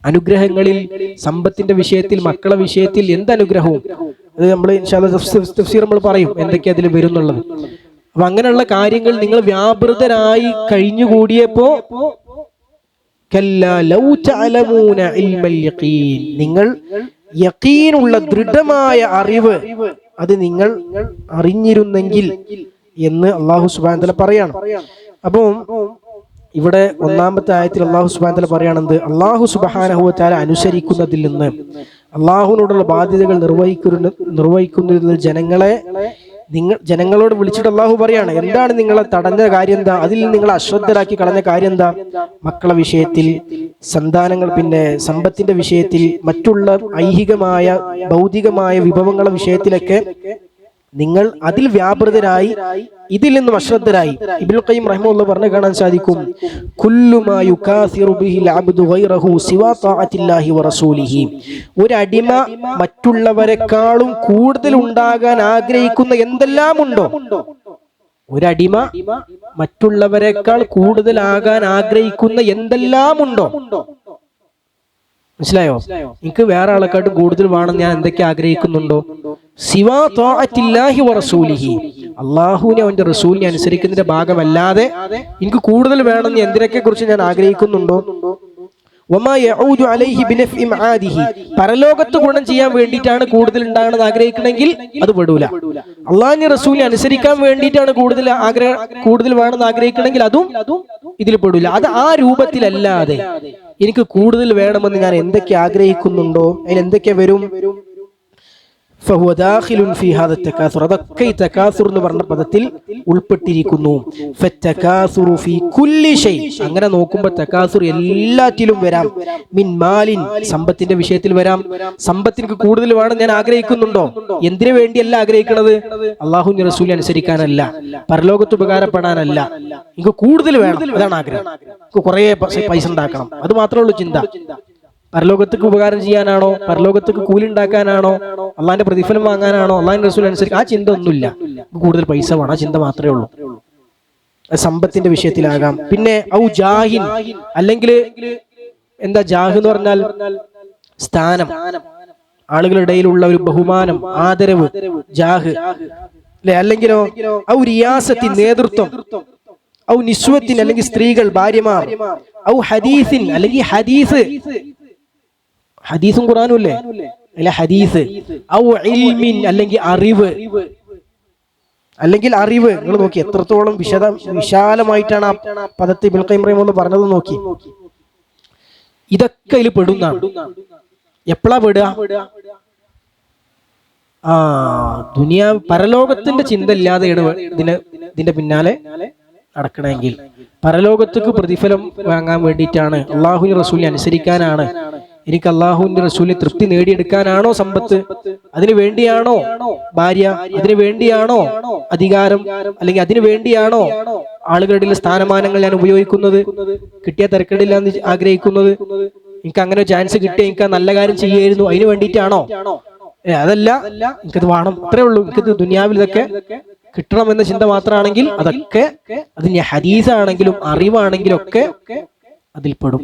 അനുഗ്രഹങ്ങളിൽ, സമ്പത്തിന്റെ വിഷയത്തിൽ, മക്കളെ വിഷയത്തിൽ, എന്ത് അനുഗ്രഹവും അത് നമ്മൾ ഇൻഷാ അല്ലാഹ് തഫ്സീർ നമ്മൾ പറയും എന്തൊക്കെ അതിൽ വരുന്നുള്ളത്. അപ്പൊ അങ്ങനെയുള്ള കാര്യങ്ങൾ നിങ്ങൾ വ്യാപൃതരായി കഴിഞ്ഞുകൂടിയപ്പോ കല്ലാ ലൗ തഅലമൂന ഇൽമൽ യഖീൻ, നിങ്ങൾ യഖീനുള്ള ദൃഢമായ അറിവ് അത് നിങ്ങൾ അറിഞ്ഞിരുന്നെങ്കിൽ എന്ന് അല്ലാഹു സുബ്ഹാനഹു വതആല പറയാണ്. അപ്പോൾ ഇവിടെ ഒന്നാമത്തെ ആയത്തിൽ അല്ലാഹു സുബ്ഹാനഹു വതആല പറയാണെന്ത്? അല്ലാഹു സുബ്ഹാനഹു വതആല അനുസരിക്കുന്നതിൽ നിന്ന്, അല്ലാഹുവിനോടുള്ള ബാധ്യതകൾ നിർവഹിക്കുന്നതിൽ ജനങ്ങളോട് വിളിച്ചിട്ട് അല്ലാഹു പറയാണ്, എന്താണ് നിങ്ങളെ തടഞ്ഞ കാര്യം? എന്താ അതിൽ നിങ്ങൾ അശ്രദ്ധരാക്കി കളഞ്ഞ കാര്യം? എന്താ? മക്കളെ വിഷയത്തിൽ, സന്താനങ്ങൾ, പിന്നെ സമ്പത്തിന്റെ വിഷയത്തിൽ, മറ്റുള്ള ഐഹികമായ ഭൗതികമായ വിഭവങ്ങളുടെ വിഷയത്തിലൊക്കെ നിങ്ങൾ അതിൽ വ്യാപൃതരായി, ഇതിൽ നിന്നും അശ്രദ്ധരായി. ഇബ്നുൽ ഖയ്യിം റഹിമഹുല്ലാഹ് പറഞ്ഞു കാണാൻ സാധിക്കും, കുല്ലു മാ യുകാസിറു ബിഹിൽ അബ്ദു ഗൈറഹു സിവാ തഅത്തില്ലാഹി വറസൂലിഹി, ഒരു അടിമ മറ്റുള്ളവരെക്കാളും കൂടുതൽ ഉണ്ടാകാൻ ആഗ്രഹിക്കുന്ന എന്തെല്ലാം ഉണ്ടോ, ഒരടിമ മറ്റുള്ളവരെക്കാൾ കൂടുതലാകാൻ ആഗ്രഹിക്കുന്ന എന്തെല്ലാം ഉണ്ടോ, മനസ്സിലായോ? എനിക്ക് വേറെ ആളെക്കാട്ടും കൂടുതൽ വേണം, ഞാൻ എന്തൊക്കെ ആഗ്രഹിക്കുന്നുണ്ടോ? സിവാ തഅത്തില്ലാഹി വറസൂലിഹി, അല്ലാഹുവിനെ അവന്റെ റസൂലിനെ അനുസരിക്കുന്നതിന്റെ ഭാഗമല്ലാതെ എനിക്ക് കൂടുതൽ വേണം എന്ന് എന്തിനൊക്കെ കുറിച്ച് ഞാൻ ആഗ്രഹിക്കുന്നുണ്ടോ? വമാ യഊദു അലൈഹി ബിനഫ്ഇ മആദിഹി, പരലോകത്ത് ഗുണം ചെയ്യാൻ വേണ്ടിയിട്ടാണ് കൂടുതൽ ഉണ്ടാകണമെന്ന് ആഗ്രഹിക്കണമെങ്കിൽ അത് പെടൂല. അള്ളാഹിന്റെ റസൂലിനെ അനുസരിക്കാൻ വേണ്ടിയിട്ടാണ് കൂടുതൽ വേണമെന്ന് ആഗ്രഹിക്കണമെങ്കിൽ അതും ഇതിൽ പെടൂല. അത് ആ രൂപത്തിലല്ലാതെ എനിക്ക് കൂടുതൽ വേണമെന്ന് ഞാൻ എന്തൊക്കെ ആഗ്രഹിക്കുന്നുണ്ടോ അതിൽ എന്തൊക്കെ വരും? ഫഹുവ ദാഖിലുൻ ഫീ ഹാദ തകാസുർ, അതൊക്കെ ഈ തകാസുർ എന്ന് പറഞ്ഞ പദത്തിൽ ഉൾപ്പെട്ടിരിക്കുന്നു. ഫത്തകാസുറു ഫീ കുല്ലി ഷൈ, അങ്ങനെ നോക്കുമ്പോൾ തകാസുർ എല്ലാറ്റിലും വരാം. മിൻ മാലിൻ, സമ്പത്തിന്റെ വിഷയത്തിൽ വരാം. സമ്പത്തിന് കൂടുതൽ വേണം ഞാൻ ആഗ്രഹിക്കുന്നുണ്ടോ? എന്തിനു വേണ്ടിയല്ല ആഗ്രഹിക്കുന്നത്? അല്ലാഹുവിന്റെ റസൂലിനെ അനുസരിക്കാനല്ല, പരലോകത്ത് ഉപകാരപ്പെടാനല്ല, എനിക്ക് കൂടുതൽ വേണം, അതാണ് ആഗ്രഹം. എനിക്ക് കുറെ പൈസ ഉണ്ടാക്കണം, അത് മാത്രമേ ഉള്ളൂ ചിന്ത. പരലോകത്തേക്ക് ഉപകാരം ചെയ്യാനാണോ, പരലോകത്തേക്ക് കൂലി ഉണ്ടാക്കാനാണോ, അള്ളാഹിന്റെ പ്രതിഫലം വാങ്ങാനാണോ, അള്ളാഹിന്റെ റസൂൽ അനുസരിച്ച് ആ ചിന്ത ഒന്നുമില്ല. കൂടുതൽ പൈസ വേണം, ആ ചിന്ത മാത്രമേ ഉള്ളൂ. സമ്പത്തിന്റെ വിഷയത്തിലാകാം. പിന്നെ ഔ ജാഹിൻ, അല്ലെങ്കിൽ എന്താ ജാഹ് എന്ന് പറഞ്ഞാൽ സ്ഥാനം, ആളുകളുടെ ഇടയിലുള്ള ഒരു ബഹുമാനം, ആദരവ്, ജാഹ് അല്ലെ. അല്ലെങ്കിലോ ഔ റിയാസത്തിൻ, നേതൃത്വം, ഔ നിസ്വത്തിൻ, അല്ലെങ്കിൽ സ്ത്രീകൾ, ഭാര്യമാർ, ഔ ഹദീസിൻ, അല്ലെങ്കിൽ ഹദീസ്, ഹദീസും ഖുർആനും അല്ലേ, അല്ല ഹദീസ്, ഔ ഇൽമിൻ, അല്ലെങ്കിൽ അറിവ്, അല്ലെങ്കിൽ അറിവ്. നിങ്ങൾ നോക്കി എത്രത്തോളം വിശാലമായിട്ടാണ് ആ പദത്തെ ഇബ്നുൽ ഖയ്യിം റഹിമഹുല്ലാഹ് പറഞ്ഞത് നോക്കി. ഇതൊക്കെ ഇതിൽ പെടുന്നതാണ്. എപ്പോഴാ പെടുക? പരലോകത്തിന്റെ ചിന്ത ഇല്ലാതെയാണ് ഇതിന്റെ പിന്നാലെ നടക്കണമെങ്കിൽ, പരലോകത്തേക്ക് പ്രതിഫലം വാങ്ങാൻ വേണ്ടിയിട്ടാണ്, അള്ളാഹുവിന്റെ റസൂലിനെ അനുസരിക്കാനാണ് എനിക്ക് അള്ളാഹുവിന്റെ റസൂലിനെ തൃപ്തി നേടിയെടുക്കാനാണോ സമ്പത്ത്, അതിനു വേണ്ടിയാണോ ഭാര്യ, അതിനു വേണ്ടിയാണോ അധികാരം, അല്ലെങ്കിൽ അതിനു വേണ്ടിയാണോ ആളുകളുടെ സ്ഥാനമാനങ്ങൾ ഞാൻ ഉപയോഗിക്കുന്നത്, കിട്ടിയ തിരക്കടില്ല എന്ന് ആഗ്രഹിക്കുന്നത്, എനിക്ക് അങ്ങനെ ചാൻസ് കിട്ടിയ എനിക്ക് നല്ല കാര്യം ചെയ്യായിരുന്നു അതിനു വേണ്ടിയിട്ടാണോ? അതല്ല, എനിക്കത് വേണം, അത്രേ ഉള്ളൂ, എനിക്കത് ദുനിയാവിൽ ഇതൊക്കെ കിട്ടണമെന്ന ചിന്ത മാത്രമാണെങ്കിൽ അതൊക്കെ അതിന് ഹദീസാണെങ്കിലും അറിവാണെങ്കിലും ഒക്കെ അതിൽപ്പെടും.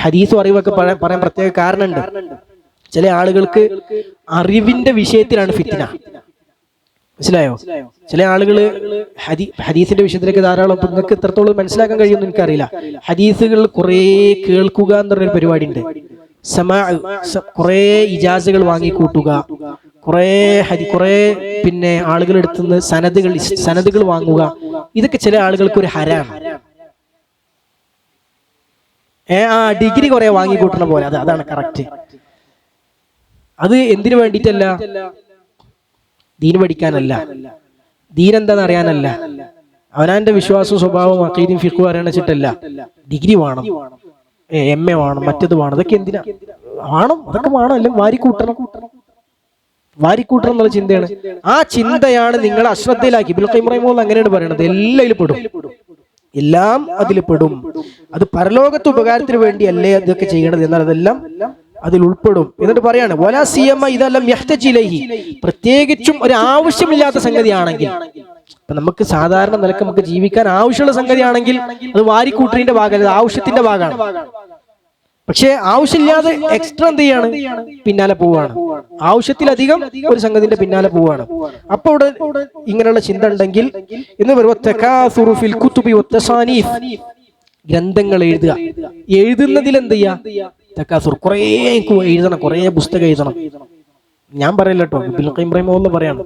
ഹദീസും അറിവൊക്കെ പറയാൻ പ്രത്യേക കാരണമുണ്ട്. ചില ആളുകൾക്ക് അറിവിന്റെ വിഷയത്തിലാണ് ഫിത്ന, മനസ്സിലായോ? ചില ആളുകള് ഹദീസിന്റെ വിഷയത്തിലേക്ക് ധാരാളം, നിങ്ങൾക്ക് എത്രത്തോളം മനസ്സിലാക്കാൻ കഴിയുമെന്ന് എനിക്കറിയില്ല. ഹദീസുകൾ കുറെ കേൾക്കുക എന്ന് പറഞ്ഞൊരു പരിപാടി ഉണ്ട്. കുറെ ഇജാസുകൾ വാങ്ങിക്കൂട്ടുക, കുറെ പിന്നെ ആളുകൾ എടുത്തുനിന്ന് സനദുകൾ വാങ്ങുക, ഇതൊക്കെ ചില ആളുകൾക്ക് ഒരു ഹരാണ്. ഡിഗ്രി കുറെ വാങ്ങിക്കൂട്ടുന്ന പോലെ, അതാണ് കറക്റ്റ്. അത് എന്തിനു വേണ്ടിയിട്ടല്ല? ദീൻ പഠിക്കാനല്ല, ദീൻ എന്താന്ന് അറിയാനല്ല, അവനാന്റെ വിശ്വാസവും സ്വഭാവവും അഖീദയും ഫിഖ്ഹും അറിയാൻ വെച്ചിട്ടല്ല. ഡിഗ്രി വേണം, MA വേണം, മറ്റത് വേണം, അതൊക്കെ എന്തിനാ വേണം? അതൊക്കെ വേണം, അല്ലെങ്കിൽ വാരിക്കൂട്ടണം എന്നുള്ള ചിന്തയാണ്. ആ ചിന്തയാണ് നിങ്ങളെ അശ്രദ്ധയിലാക്കി. ഇബ്നുൽ ഖയ്യിം റഹിമഹുല്ലാഹ് അങ്ങനെയാണ് പറയുന്നത്. എല്ലാം അതിൽ പെടും. അത് പരലോകത്ത് ഉപകാരത്തിന് വേണ്ടിയല്ലേ അതൊക്കെ ചെയ്യണത്, എന്നാൽ അതെല്ലാം അതിൽ ഉൾപ്പെടും. എന്നിട്ട് പറയാണ് വലാ സിയമ ഇതെല്ലാം യഹ്തജി ഇലൈഹി, പ്രത്യേകിച്ചും ഒരു ആവശ്യമില്ലാത്ത സംഗതിയാണെങ്കിൽ, ഇപ്പൊ നമുക്ക് സാധാരണ നിലക്ക് നമുക്ക് ജീവിക്കാൻ ആവശ്യമുള്ള സംഗതിയാണെങ്കിൽ അത് വാരിക്കൂട്ടലിന്റെ ഭാഗമല്ല, ആവശ്യത്തിന്റെ ഭാഗമാണ്. പക്ഷെ ആവശ്യമില്ലാതെ എക്സ്ട്രാ എന്ത് ചെയ്യാണ്? പിന്നാലെ പോവാണ്. ആവശ്യത്തിലധികം ഒരു സംഗതിന്റെ പിന്നാലെ പോവാണ്. അപ്പൊ ഇവിടെ ഇങ്ങനെയുള്ള ചിന്ത ഉണ്ടെങ്കിൽ എന്ന് ഗ്രന്ഥങ്ങൾ എഴുതുക, എഴുതുന്നതിൽ എന്ത് ചെയ്യാ? തക്കാസുർ, കുറെ എഴുതണം, കുറെ പുസ്തകം എഴുതണം. ഞാൻ പറയില്ല കേട്ടോ, ഇബ്നുൽ ഖയ്യിം റഹിമഹുല്ലാഹ് പറയാണ്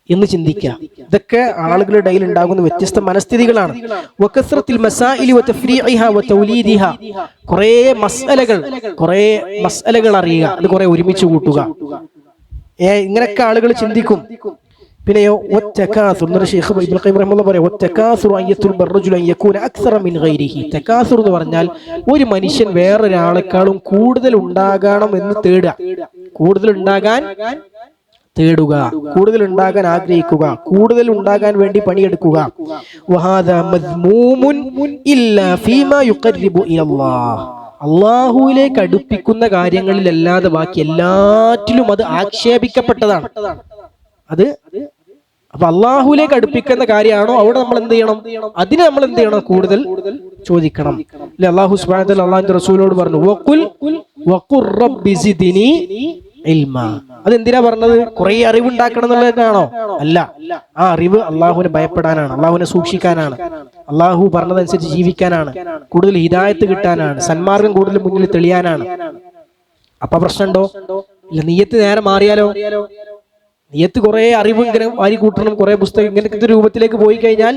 എന്ന് ചിന്തിക്കുക. ഇതൊക്കെ ആളുകളുടെ ഇടയിൽ ഉണ്ടാകുന്ന വ്യത്യസ്ത മനസ്ഥിതികളാണ്. കുറെ മസ്അലകൾ അറിയുക, അത് കുറെ ഒരുമിച്ച് കൂട്ടുക, ഇങ്ങനെയൊക്കെ ആളുകൾ ചിന്തിക്കും. പിന്നെയോ തകാസുർ എന്ന് പറഞ്ഞാൽ ഒരു മനുഷ്യൻ വേറൊരാളെക്കാളും കൂടുതൽ ഉണ്ടാകണം എന്ന് കൂടുതൽ ഉണ്ടാകാൻ ആഗ്രഹിക്കുക, കൂടുതൽ ഉണ്ടാകാൻ വേണ്ടി പണിയെടുക്കുക. അല്ലാഹുവിലേക്ക് അടുപ്പിക്കുന്ന കാര്യങ്ങളിലല്ലാതെ ബാക്കി എല്ലാറ്റിലും അത് ആക്ഷേപിക്കപ്പെട്ടതാണ്. അപ്പൊ അള്ളാഹുലേക്ക് അടുപ്പിക്കുന്ന കാര്യമാണോ, അവിടെ നമ്മൾ എന്ത് ചെയ്യണം? അതിന് നമ്മൾ എന്ത് ചെയ്യണം? കൂടുതൽ ചോദിക്കണം. അല്ലാഹു സുബ്ഹാനഹു വ തആല അല്ലാഹുവിന്റെ റസൂലിനോട് പറഞ്ഞു വഖുർ റബ്ബി സിദ്നി ഇൽമാ. അതെന്തിനാ പറഞ്ഞത്? കുറെ അറിവുണ്ടാക്കണം എന്നുള്ളതാണോ? അല്ല, ആ അറിവ് അള്ളാഹുവിനെ ഭയപ്പെടാനാണ്, അള്ളാഹുവിനെ സൂക്ഷിക്കാനാണ്, അള്ളാഹു പറഞ്ഞതനുസരിച്ച് ജീവിക്കാനാണ്, കൂടുതൽ ഹിദായത്ത് കിട്ടാനാണ്, സന്മാർഗം കൂടുതൽ മുന്നിൽ തെളിയാനാണ്. അപ്പൊ പ്രശ്നമുണ്ടോ? ഇല്ല. നിയ്യത്ത് നേരെ മാറിയാലോ? നിയ്യത്ത് കുറെ അറിവ് ഇങ്ങനെ വാരി കൂട്ടണം, കുറെ പുസ്തകം, ഇങ്ങനത്തെ രൂപത്തിലേക്ക് പോയി കഴിഞ്ഞാൽ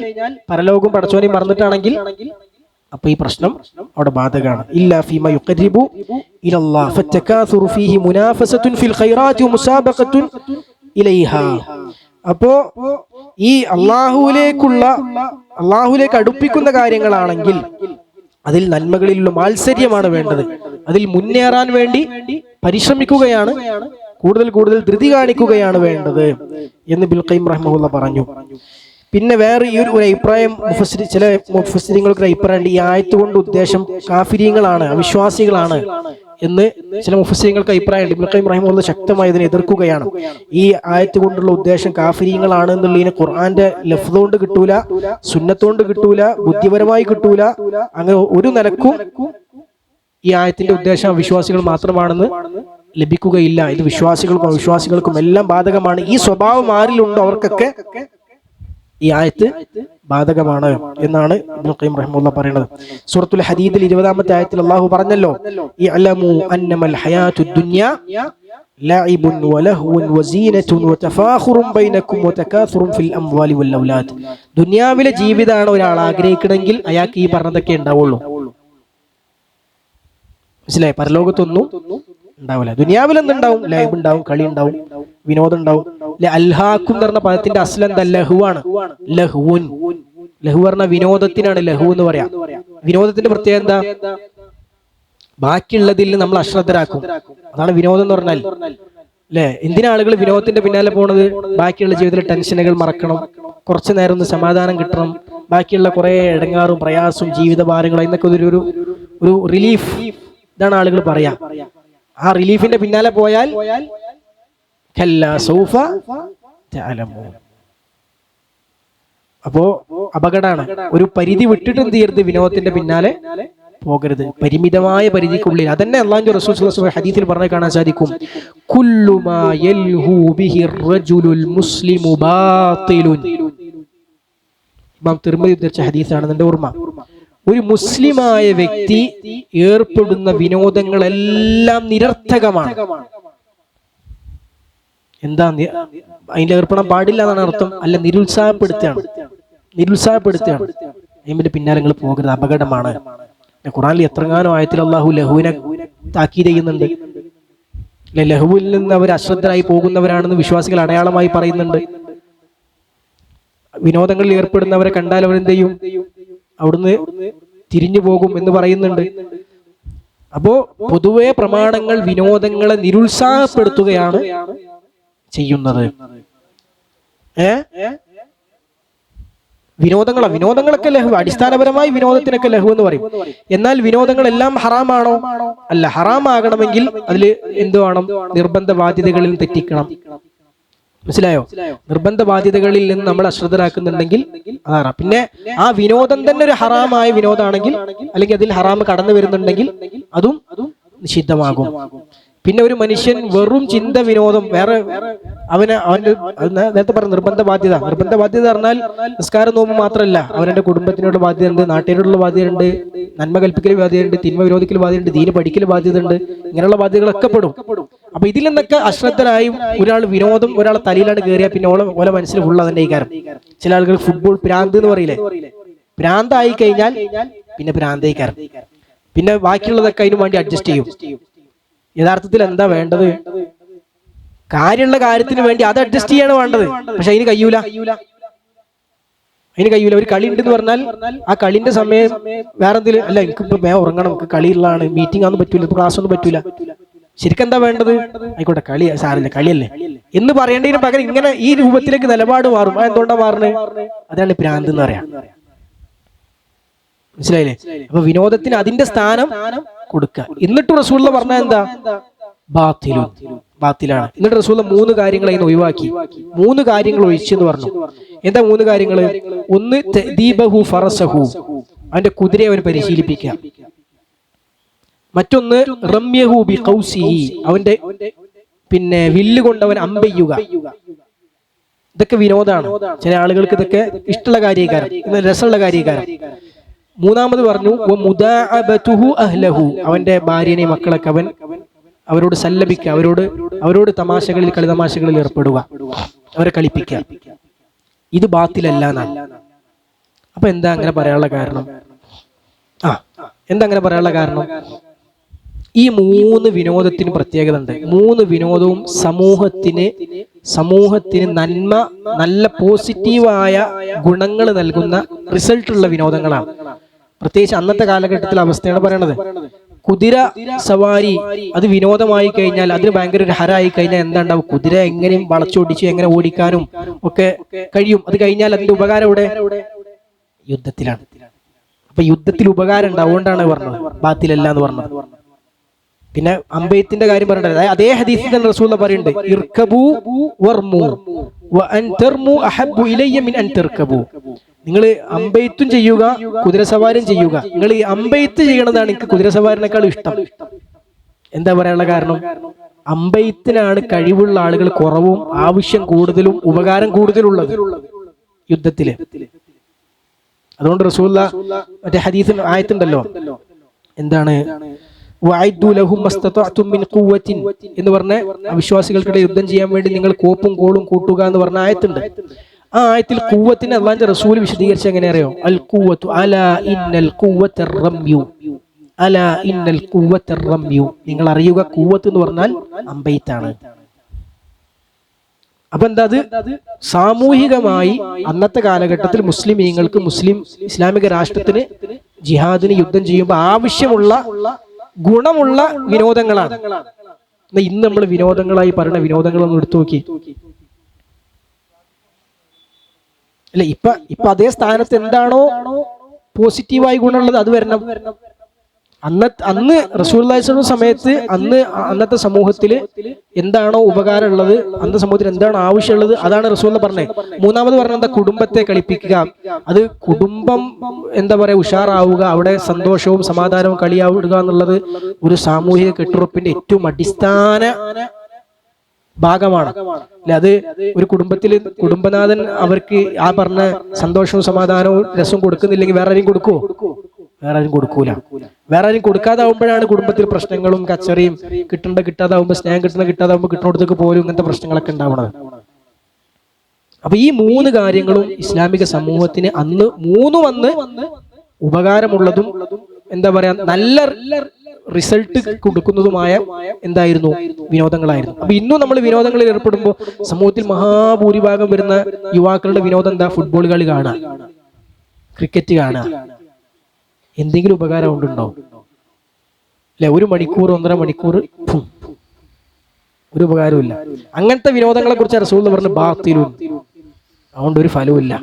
പരലോകവും പടച്ചോനെയും മറന്നിട്ടാണെങ്കിൽ അപ്പൊ ഈ പ്രശ്നം അവിടെ ബാധകമാണ്. ഇല്ലാ ഫീമാ യുഖർരിബു ഇലല്ലാഹ് ഫത്തകാസുറു ഫീഹി മുനാഫസത്തുൻ ഫിൽ ഖൈറാത്തി വമുസാബഖത്തുൻ ഇലൈഹാ. അപ്പോ ഈ അള്ളാഹുലേക്ക് അടുപ്പിക്കുന്ന കാര്യങ്ങളാണെങ്കിൽ അതിൽ നന്മകളിലുള്ള മാത്സര്യമാണ് വേണ്ടത്. അതിൽ മുന്നേറാൻ വേണ്ടി പരിശ്രമിക്കുകയാണ്, കൂടുതൽ ധൃതി കാണിക്കുകയാണ് വേണ്ടത് എന്ന് ഇബ്നുൽ ഖയ്യിം റഹിമഹുല്ലാഹ് പറഞ്ഞു. പിന്നെ വേറെ ഈ ഒരു അഭിപ്രായം ചില മുഫസ്സിരിങ്ങൾക്ക് അഭിപ്രായമുണ്ട്, ഈ ആയത്ത് കൊണ്ട് ഉദ്ദേശം കാഫിരീങ്ങളാണ്, അവിശ്വാസികളാണ് എന്ന് ചില മുഫസ്സിരിങ്ങൾക്ക് അഭിപ്രായമുണ്ട്. ഇബ്നുൽ ഖയ്യിം റഹിമഹുല്ലാഹ് ശക്തമായി ഇതിനെ എതിർക്കുകയാണ്. ഈ ആയത്ത് കൊണ്ടുള്ള ഉദ്ദേശം കാഫിരീങ്ങളാണ് എന്നുള്ളതിനെ ഖുർആന്റെ ലഫ്ദ് കൊണ്ട് കിട്ടൂല, സുന്നത്തോണ്ട് കിട്ടൂല, ബുദ്ധിപരമായി കിട്ടൂല. അങ്ങനെ ഒരു നിലക്കും ഈ ആയത്തിന്റെ ഉദ്ദേശം വിശ്വാസികൾ മാത്രമാണെന്ന് ലഭിക്കുകയില്ല. ഇത് വിശ്വാസികൾക്കും അവിശ്വാസികൾക്കും എല്ലാം ബാധകമാണ്. ഈ സ്വഭാവം ആരിലുണ്ടോ അവർക്കൊക്കെ ഈ ആയത്ത് ബാധകമാണ് എന്നാണ് ഇബ്നുൽ ഖയ്യിം റഹിമഹുല്ലാഹ് പറയുന്നത്. സൂറത്തുൽ ഹദീദിൽ 20-ാമത്തെ ആയത്തിൽ അല്ലാഹു പറഞ്ഞല്ലോ, ഇഅ്ലമു അന്നമൽ ഹയാത്തുദ് ദുനിയ ലഅബുൻ വലഹ്വുൻ വസീനത്തുൻ വതഫാഖുറുൻ ബൈനക്കും വതകാസുറുൻ ഫിൽ അംവാലി വൽ ഔലാദ്. ദുനിയാവിലെ ജീവിതമാണ് ഒരാൾ ആഗ്രഹിക്കണമെങ്കിൽ അയാൾക്ക് ഈ പറഞ്ഞതൊക്കെ ഉണ്ടാവുള്ളൂ. മനസ്സിലായി? പരലോകത്തൊന്നും ഉണ്ടാവില്ല. ദുനിയാവിൽ എന്തുണ്ടാവും? ലൈബ് ഉണ്ടാവും, കളി ഉണ്ടാവും, വിനോദം ഉണ്ടാവും. അൽഹാഖു എന്ന് പറഞ്ഞ പദത്തിന്റെ അസ്ൽ എന്താ? ലഹുവാണ്. ലഹുൻ, ലഹു പറഞ്ഞ വിനോദത്തിനാണ് ലഹു എന്ന് പറയാം. വിനോദത്തിന്റെ പ്രത്യേകത എന്താ? ബാക്കിയുള്ളതിൽ നമ്മൾ അശ്രദ്ധരാക്കും. അതാണ് വിനോദം എന്ന് പറഞ്ഞാൽ അല്ലെ. എന്തിനാ ആളുകൾ വിനോദത്തിന്റെ പിന്നാലെ പോണത്? ബാക്കിയുള്ള ജീവിതത്തിലെ ടെൻഷനുകൾ മറക്കണം, കുറച്ചു നേരം ഒന്ന് സമാധാനം കിട്ടണം, ബാക്കിയുള്ള കുറെ ഇടങ്ങാറും പ്രയാസവും ജീവിതഭാരങ്ങളും എന്നൊക്കെ ഒരു റിലീഫ്. ഇതാണ് ആളുകൾ പറയാ. ആ റിലീഫിന്റെ പിന്നാലെ പോയാൽ അപ്പോ അപകടമാണ്. ഒരു പരിധി വിട്ടിട്ട് എന്ത് ചെയ്യരുത്? വിനോദത്തിന്റെ പിന്നാലെ പോകരുത്. പരിമിതമായ പരിധിക്കുള്ളിൽ. അതന്നെ അല്ലാഹു റസൂൽ സ്വല്ലല്ലാഹു അലൈഹി വസല്ലം ഹദീസിൽ പറഞ്ഞു കാണാൻ സാധിക്കും, കുല്ലു മാ യൽഹു ബിഹി റജുലുൽ മുസ്ലിമു ബാതിലുൻ. ഇമാം തിർമിദി ഉദ്ധരിച്ച ഹദീസാണ് എൻ്റെ ഓർമ്മ. ഒരു മുസ്ലിമായ വ്യക്തി ഏർപ്പെടുന്ന വിനോദങ്ങളെല്ലാം നിരർത്ഥകമാണ്. എന്താ അതിൽ ഏർപ്പെടാൻ പാടില്ല എന്നാണ് അർത്ഥം. അല്ല, നിരുത്സാഹപ്പെടുത്തുകയാണ്. അതിന്റെ പിന്നാലെ നിങ്ങൾ പോകരുത്, അപകടമാണ്. ഖുറാനിൽ എത്രങ്ങാനും ആയത്തിൽ അല്ലാഹു ലഹുവിനെ താക്കീത് ചെയ്യുന്നുണ്ട്. ലഹുവിൽ നിന്ന് അവർ അശ്രദ്ധരായി പോകുന്നവരാണെന്ന് വിശ്വാസികൾ അടയാളമായി പറയുന്നുണ്ട്. വിനോദങ്ങളിൽ ഏർപ്പെടുന്നവരെ കണ്ടാൽ അവരെന്ത് ചെയ്യും? അവിടുന്ന് തിരിഞ്ഞു പോകും എന്ന് പറയുന്നുണ്ട്. അപ്പോ പൊതുവെ പ്രമാണങ്ങൾ വിനോദങ്ങളെ നിരുത്സാഹപ്പെടുത്തുകയാണ് ചെയ്യുന്നത്. വിനോദങ്ങളൊക്കെ ലഹു. അടിസ്ഥാനപരമായി വിനോദത്തിനൊക്കെ ലഹു എന്ന് പറയും. എന്നാൽ വിനോദങ്ങളെല്ലാം ഹറാമാണോ? അല്ല. ഹറാമാകണമെങ്കിൽ അതിൽ എന്ത് വേണം? നിർബന്ധ ബാധ്യതകളിൽ തെറ്റിക്കണം. മനസ്സിലായോ? നിർബന്ധ ബാധ്യതകളിൽ നിന്ന് നമ്മൾ അശ്രദ്ധരാക്കുന്നുണ്ടെങ്കിൽ അതാണ്. പിന്നെ ആ വിനോദം തന്നെ ഒരു ഹറാമായ വിനോദമാണെങ്കിൽ, അല്ലെങ്കിൽ അതിൽ ഹറാം കടന്നു വരുന്നുണ്ടെങ്കിൽ അതും നിഷിദ്ധമാകും. പിന്നെ ഒരു മനുഷ്യൻ വെറും ചിന്ത വിനോദം, വേറെ അവന്റെ നേരത്തെ പറഞ്ഞ നിർബന്ധ ബാധ്യത പറഞ്ഞാൽ നിസ്കാരം നോമ്പ് മാത്രമല്ല, അവന്റെ കുടുംബത്തിനുള്ള ബാധ്യതയുണ്ട്, നാട്ടിലുള്ള ബാധ്യതയുണ്ട്, നന്മ കൽപ്പിക്കൽ ബാധ്യതയുണ്ട്, തിന്മ വിരോധിക്കൽ ബാധ്യതയുണ്ട്, ദീന് പഠിക്കൽ ബാധ്യതയുണ്ട്. ഇങ്ങനെയുള്ള ബാധ്യതകളൊക്കെ പെടും. അപ്പൊ ഇതിൽ നിന്നൊക്കെ അശ്രദ്ധരായും ഒരാൾ വിനോദം ഒരാളെ തലയിലാണ് കയറിയ പിന്നെ ഓല മനസ്സിൽ ഫുൾ അതിന്റെ ഈ കാര്യം. ചില ആളുകൾ ഫുട്ബോൾ ഭ്രാന്ത് എന്ന് പറയില്ലേ, ഭ്രാന്തായി കഴിഞ്ഞാൽ പിന്നെ ഭ്രാന്തായി കാരം. പിന്നെ ബാക്കിയുള്ളതൊക്കെ അതിനു വേണ്ടി അഡ്ജസ്റ്റ് ചെയ്യും. യഥാർത്ഥത്തിൽ എന്താ വേണ്ടത്? കാര്യമുള്ള കാര്യത്തിന് വേണ്ടി അത് അഡ്ജസ്റ്റ് ചെയ്യാണ് വേണ്ടത്. പക്ഷെ അതിന് കഴിയൂല. ഒരു കളി ഉണ്ടെന്ന് പറഞ്ഞാൽ ആ കളിന്റെ സമയം വേറെ എന്തെങ്കിലും അല്ല, എനിക്കിപ്പോ ഉറങ്ങണം, നമുക്ക് കളിയുള്ളതാണ്, മീറ്റിംഗ് ഒന്നും പറ്റൂല, ക്ലാസ് ഒന്നും പറ്റൂല. ശരിക്കും എന്താ വേണ്ടത്? ആയിക്കോട്ടെ, കളി സാറില്ല, കളിയല്ലേ എന്ന് പറയേണ്ടതിന് പകരം ഇങ്ങനെ ഈ രൂപത്തിലേക്ക് നിലപാട് മാറും. എന്തുകൊണ്ടാ മാറുന്നത്? അതാണ് ഭ്രാന്ത് എന്ന് പറയാം. മനസ്സിലായില്ലേ? അപ്പൊ വിനോദത്തിന് അതിന്റെ സ്ഥാനം കൊടുക്കുക. എന്നിട്ട് റസൂലുള്ള പറഞ്ഞ എന്താ? ബാത്തിലാണ്. എന്നിട്ട് റസൂലുള്ള 3 കാര്യങ്ങൾ അതിന് ഒഴിവാക്കി, 3 കാര്യങ്ങൾ ഒഴിച്ചെന്ന് പറഞ്ഞു. എന്താ 3 കാര്യങ്ങള്? ഒന്ന് തദീബഹു ഫറസഹു, അവന്റെ കുതിരയെ അവൻ പരിശീലിപ്പിക്കുക. മറ്റൊന്ന് റമ്യഹു ബിഖൗസിഹി, അവന്റെ പിന്നെ വില്ല് കൊണ്ട് അവൻ അമ്പെയ്യുക. ഇതൊക്കെ വിനോദാണ്. ചില ആളുകൾക്ക് ഇതൊക്കെ ഇഷ്ടമുള്ള കാര്യക്കാരൻ, രസമുള്ള കാര്യക്കാരൻ. മൂന്നാമത് പറഞ്ഞു മുദാഅബതുഹു അഹ്ലഹു, അവന്റെ ഭാര്യനെയും മക്കളൊക്കെ അവൻ അവരോട് സല്ലപിക്കുക, അവരോട് തമാശകളിൽ കളിതമാശകളിൽ ഏർപ്പെടുക, അവരെ കളിപ്പിക്കുക. ഇത് ബാത്തിലല്ല എന്നാണ്. അപ്പൊ എന്താ അങ്ങനെ പറയാനുള്ള കാരണം? ഈ 3 വിനോദത്തിന് പ്രത്യേകത ഉണ്ട്. 3 വിനോദവും സമൂഹത്തിന് നന്മ, നല്ല പോസിറ്റീവായ ഗുണങ്ങൾ നൽകുന്ന റിസൾട്ടുള്ള വിനോദങ്ങളാണ്. പ്രത്യേകിച്ച് അന്നത്തെ കാലഘട്ടത്തിലെ അവസ്ഥയാണ് പറയണത്. കുതിര സവാരി അത് വിനോദമായി കഴിഞ്ഞാൽ, അതിന് ഭയങ്കര ഒരു ഹരായി കഴിഞ്ഞാൽ എന്താ ഉണ്ടാവും? കുതിര എങ്ങനെയും വളച്ചോടിച്ച് എങ്ങനെ ഓടിക്കാനും ഒക്കെ കഴിയും. അത് കഴിഞ്ഞാൽ അതിന്റെ ഉപകാരം ഇവിടെ യുദ്ധത്തിലാണ്. അപ്പൊ യുദ്ധത്തിൽ ഉപകാരം ഉണ്ട്. അതുകൊണ്ടാണ് പറഞ്ഞത് ബാത്തിലല്ല എന്ന് പറഞ്ഞത്. പിന്നെ അമ്പെയ്ത്തിന്റെ കാര്യം പറഞ്ഞത് അതേ ഹദീസിൽ തന്നെ റസൂലുള്ളാഹി പറയുന്നുണ്ട്, ഇർകബു വർമു വഅൻ തർമു അഹബ്ബു ഇലയ്യ മിൻ അൻ തർകബു. നിങ്ങൾ അമ്പെയ്ത്തും ചെയ്യുക, കുതിരസവാരിയും ചെയ്യുക. നിങ്ങൾ ഈ അമ്പെയ്ത്ത് ചെയ്യണതാണ് എനിക്ക് കുതിരസവാരിനേക്കാൾ ഇഷ്ടം. എന്താ പറയാനുള്ള കാരണം? അമ്പെയ്ത്തിനാണ് കഴിവുള്ള ആളുകൾ കുറവും ആവശ്യം കൂടുതലും ഉപകാരം കൂടുതലുള്ളത് യുദ്ധത്തില്. അതുകൊണ്ട് റസൂലുള്ളാഹി മറ്റേ ഹദീസിൽ ആയത്തുണ്ടല്ലോ, എന്താണ് എന്ന് പറഞ്ഞ അവിശ്വാസികൾക്കിടെ യുദ്ധം ചെയ്യാൻ വേണ്ടി നിങ്ങൾ കോപ്പും കോളും കൂട്ടുക എന്ന് പറഞ്ഞ ആയത്തുണ്ട്. ആ ആയത്തിൽ ഖുവ്വത്തിനെ അല്ലാഹുവിന്റെ റസൂൽ വിശദീകരിച്ച് എങ്ങനെ അറിയോ? അൽ ഖുവ്വത്തു അലാ ഇന്നൽ ഖുവ്വത റമ്യു, അലാ ഇന്നൽ ഖുവ്വത റമ്യു. നിങ്ങൾ അറിയുക, ഖുവ്വത്ത് എന്ന് പറഞ്ഞാൽ അമ്പെയ്ത്താണ്. അപ്പൊ എന്താ? അത് സാമൂഹികമായി അന്നത്തെ കാലഘട്ടത്തിൽ മുസ്ലിമീങ്ങൾക്ക്, ഇസ്ലാമിക രാഷ്ട്രത്തിന് ജിഹാദിന് യുദ്ധം ചെയ്യുമ്പോൾ ആവശ്യമുള്ള ഗുണമുള്ള വിനോദങ്ങളാണ്. ഇന്ന് നമ്മൾ വിനോദങ്ങളായി പറയുന്ന വിനോദങ്ങളൊന്നും എടുത്തു നോക്കി അല്ലെ. ഇപ്പൊ അതേ സ്ഥാനത്ത് എന്താണോ പോസിറ്റീവായി ഗുണമുള്ളത് അത് വരണം. അന്ന് റസൂലുള്ളാഹി സ്വല്ലല്ലാഹു അലൈഹി സമയത്ത് അന്നത്തെ സമൂഹത്തില് എന്താണോ ഉപകാരം ഉള്ളത്, അന്നത്തെ സമൂഹത്തിൽ എന്താണോ ആവശ്യമുള്ളത്, അതാണ് റസൂലുള്ള പറഞ്ഞത്. മൂന്നാമത് പറഞ്ഞ എന്താ? കുടുംബത്തെ കളിപ്പിക്കുക. അത് കുടുംബം എന്താ പറയാ ഉഷാറാവുക, അവിടെ സന്തോഷവും സമാധാനവും കളിയാവുക എന്നുള്ളത് ഒരു സാമൂഹിക കെട്ടുറപ്പിന്റെ ഏറ്റവും അടിസ്ഥാന ഭാഗമാണ് അല്ലെ. അത് ഒരു കുടുംബത്തിൽ കുടുംബനാഥൻ അവർക്ക് ആ പറഞ്ഞ സന്തോഷവും സമാധാനവും രസവും കൊടുക്കുന്നില്ലെങ്കിൽ വേറെ ആരെയും കൊടുക്കുവോ? വേറെ ആരും കൊടുക്കൂല. വേറെ ആരും കൊടുക്കാതാവുമ്പോഴാണ് കുടുംബത്തിൽ പ്രശ്നങ്ങളും കച്ചറിയും, കിട്ടാതാവുമ്പോൾ സ്നേഹം കിട്ടാതാവുമ്പോൾ കിട്ടുന്നിടത്തേക്ക് പോലും ഇങ്ങനത്തെ പ്രശ്നങ്ങളൊക്കെ ഉണ്ടാവണത്. അപ്പൊ ഈ 3 കാര്യങ്ങളും ഇസ്ലാമിക സമൂഹത്തിന് അന്ന് ഉപകാരമുള്ളതും എന്താ പറയാ നല്ല റിസൾട്ട് കൊടുക്കുന്നതുമായ എന്തായിരുന്നു? വിനോദങ്ങളായിരുന്നു. അപ്പൊ ഇന്നും നമ്മൾ വിനോദങ്ങളിൽ ഏർപ്പെടുമ്പോൾ സമൂഹത്തിൽ മഹാഭൂരിഭാഗം വരുന്ന യുവാക്കളുടെ വിനോദം എന്താ? ഫുട്ബോൾ കളി കാണുക, ക്രിക്കറ്റ് കാണുക. എന്തെങ്കിലും ഉപകാരം കൊണ്ടുണ്ടാവും അല്ലെ? 1 മണിക്കൂർ 1.5 മണിക്കൂർ ഒരു ഉപകാരമില്ല. അങ്ങനത്തെ വിനോദങ്ങളെ കുറിച്ച് റസൂൽ പറഞ്ഞു ബാത്തിലും, അതുകൊണ്ട് ഒരു ഫലവുമില്ല.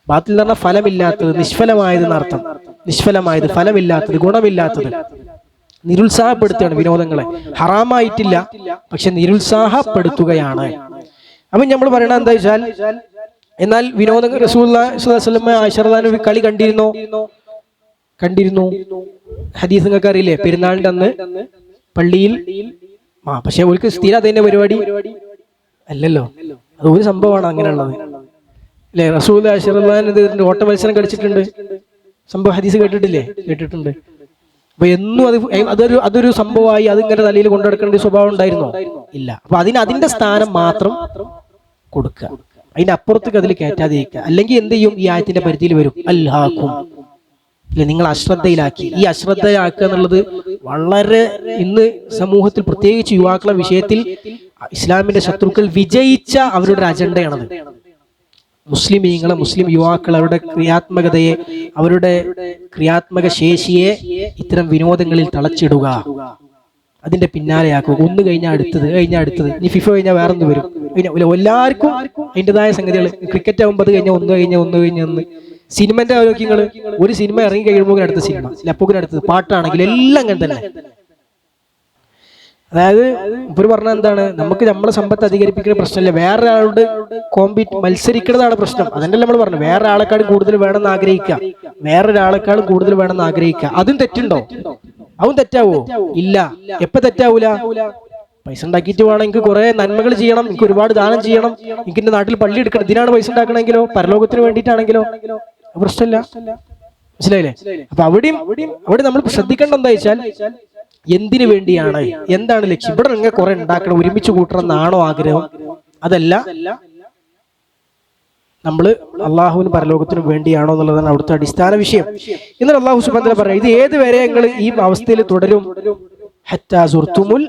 ബാത്തിൽ എന്ന് പറഞ്ഞാൽ ഫലമില്ലാത്തത്, നിഷ്ഫലമായത് എന്നർത്ഥം. നിഷ്ഫലമായത്, ഫലമില്ലാത്തത്, ഗുണമില്ലാത്തത്. നിരുത്സാഹപ്പെടുത്തുകയാണ് വിനോദങ്ങളെ. ഹറാമായിട്ടില്ല, പക്ഷെ നിരുത്സാഹപ്പെടുത്തുകയാണ്. അപ്പൊ നമ്മൾ പറയണത് എന്താ വെച്ചാൽ, എന്നാൽ വിനോദങ്ങൾ റസൂലുള്ളാഹി സ്വല്ലല്ലാഹു അലൈഹി വസല്ലം ആയിഷ റളിയല്ലാഹു അൻഹ കളി കണ്ടിരുന്നു. ഹദീസ് നിങ്ങൾക്ക് അറിയില്ലേ? പെരുന്നാളിന്റെ അന്ന് പള്ളിയിൽ പക്ഷെ അവർക്ക് സ്ഥിരം അതന്നെ പരിപാടി അല്ലല്ലോ. അത് ഒരു സംഭവമാണ് അങ്ങനെയുള്ളത് അല്ലെ. റസൂലുള്ളാഹി ആയിഷ റളിയല്ലാഹു അൻഹ ഓട്ട മത്സരം കളിച്ചിട്ടുണ്ട്. സംഭവം ഹദീസ് കേട്ടിട്ടുണ്ട്. അപ്പൊ എന്നും അതൊരു സംഭവമായി അതിങ്ങനെ തലയിൽ കൊണ്ടുനടക്കേണ്ട സ്വഭാവം ഉണ്ടായിരുന്നോ? ഇല്ല. അപ്പൊ അതിന്റെ സ്ഥാനം മാത്രം കൊടുക്കുക, അതിന്റെ അപ്പുറത്തേക്ക് അതിൽ കയറ്റാതിരിക്കുക. അല്ലെങ്കിൽ എന്ത് ചെയ്യും? ഈ ആയത്തിന്റെ പരിധിയിൽ വരും അൽഹാക്കും അല്ലെ, നിങ്ങൾ അശ്രദ്ധയിലാക്കി. ഈ അശ്രദ്ധയാക്കുക എന്നുള്ളത് വളരെ ഇന്ന് സമൂഹത്തിൽ പ്രത്യേകിച്ച് യുവാക്കളുടെ വിഷയത്തിൽ ഇസ്ലാമിന്റെ ശത്രുക്കൾ വിജയിച്ച അവരുടെ അജണ്ടയാണത്. മുസ്ലിം യുവാക്കൾ അവരുടെ ക്രിയാത്മകതയെ, അവരുടെ ക്രിയാത്മക ശേഷിയെ ഇത്തരം വിനോദങ്ങളിൽ തളച്ചിടുക, അതിന്റെ പിന്നാലെയാക്കുക. ഒന്ന് കഴിഞ്ഞാൽ അടുത്തത്. ഇനി ഫിഫ കഴിഞ്ഞാൽ വേറൊന്ന് വരും. എല്ലാവർക്കും അതിൻ്റെതായ സംഗതികൾ. ക്രിക്കറ്റ് ആകുമ്പോൾ അത് കഴിഞ്ഞാൽ ഒന്ന് കഴിഞ്ഞ് സിനിമന്റെ ആരോഗ്യങ്ങൾ. ഒരു സിനിമ ഇറങ്ങി കഴിയുമ്പോൾ അടുത്ത സിനിമ, ലപ്പോക്കിന് അടുത്തത്. പാട്ടാണെങ്കിൽ എല്ലാം അങ്ങനെ തന്നെ. അതായത് ഇവർ പറഞ്ഞ എന്താണ്? നമുക്ക് നമ്മളെ സമ്പത്ത് അധികരിപ്പിക്കുന്ന പ്രശ്നമല്ല, വേറെ ആളോട് മത്സരിക്കുന്നതാണ് പ്രശ്നം. അതന്നെ നമ്മൾ പറഞ്ഞു. വേറെ ആളെക്കാളും കൂടുതൽ വേണമെന്ന് ആഗ്രഹിക്കുക. അതും തെറ്റുണ്ടോ? അതും തെറ്റാവോ? ഇല്ല. എപ്പ തെറ്റാവൂല? പൈസ ഉണ്ടാക്കിയിട്ട് വേണം എനിക്ക് കുറെ നന്മകൾ ചെയ്യണം, എനിക്ക് ഒരുപാട് ദാനം ചെയ്യണം, എനിക്ക് എന്റെ നാട്ടിൽ പള്ളി എടുക്കണം. ഇതിനാണ് പൈസ ഉണ്ടാക്കണമെങ്കിലോ പരലോകത്തിന് വേണ്ടിയിട്ടാണെങ്കിലോ പ്രശ്നമില്ല. മനസ്സിലായില്ലേ? അപ്പൊ അവിടെ നമ്മൾ ശ്രദ്ധിക്കേണ്ട എന്താ വെച്ചാൽ, എന്തിനു വേണ്ടിയാണ്, എന്താണ് ലക്ഷ്യം? ഇവിടെ നിങ്ങൾ കുറെ ഉണ്ടാക്കണം, ഒരുമിച്ച് കൂട്ടണം എന്നാണോ ആഗ്രഹം? അതല്ല, നമ്മള് അള്ളാഹുവിന് പരലോകത്തിനും വേണ്ടിയാണോ എന്നുള്ളതാണ് അവിടുത്തെ അടിസ്ഥാന വിഷയം. എന്നിട്ട് അള്ളാഹു സുബ്ഹാനഹു വ തആല പറയാം, ഇത് ഏതുവരെ നിങ്ങൾ ഈ അവസ്ഥയിൽ തുടരും? ഹത്താ സുർത്തുമുൽ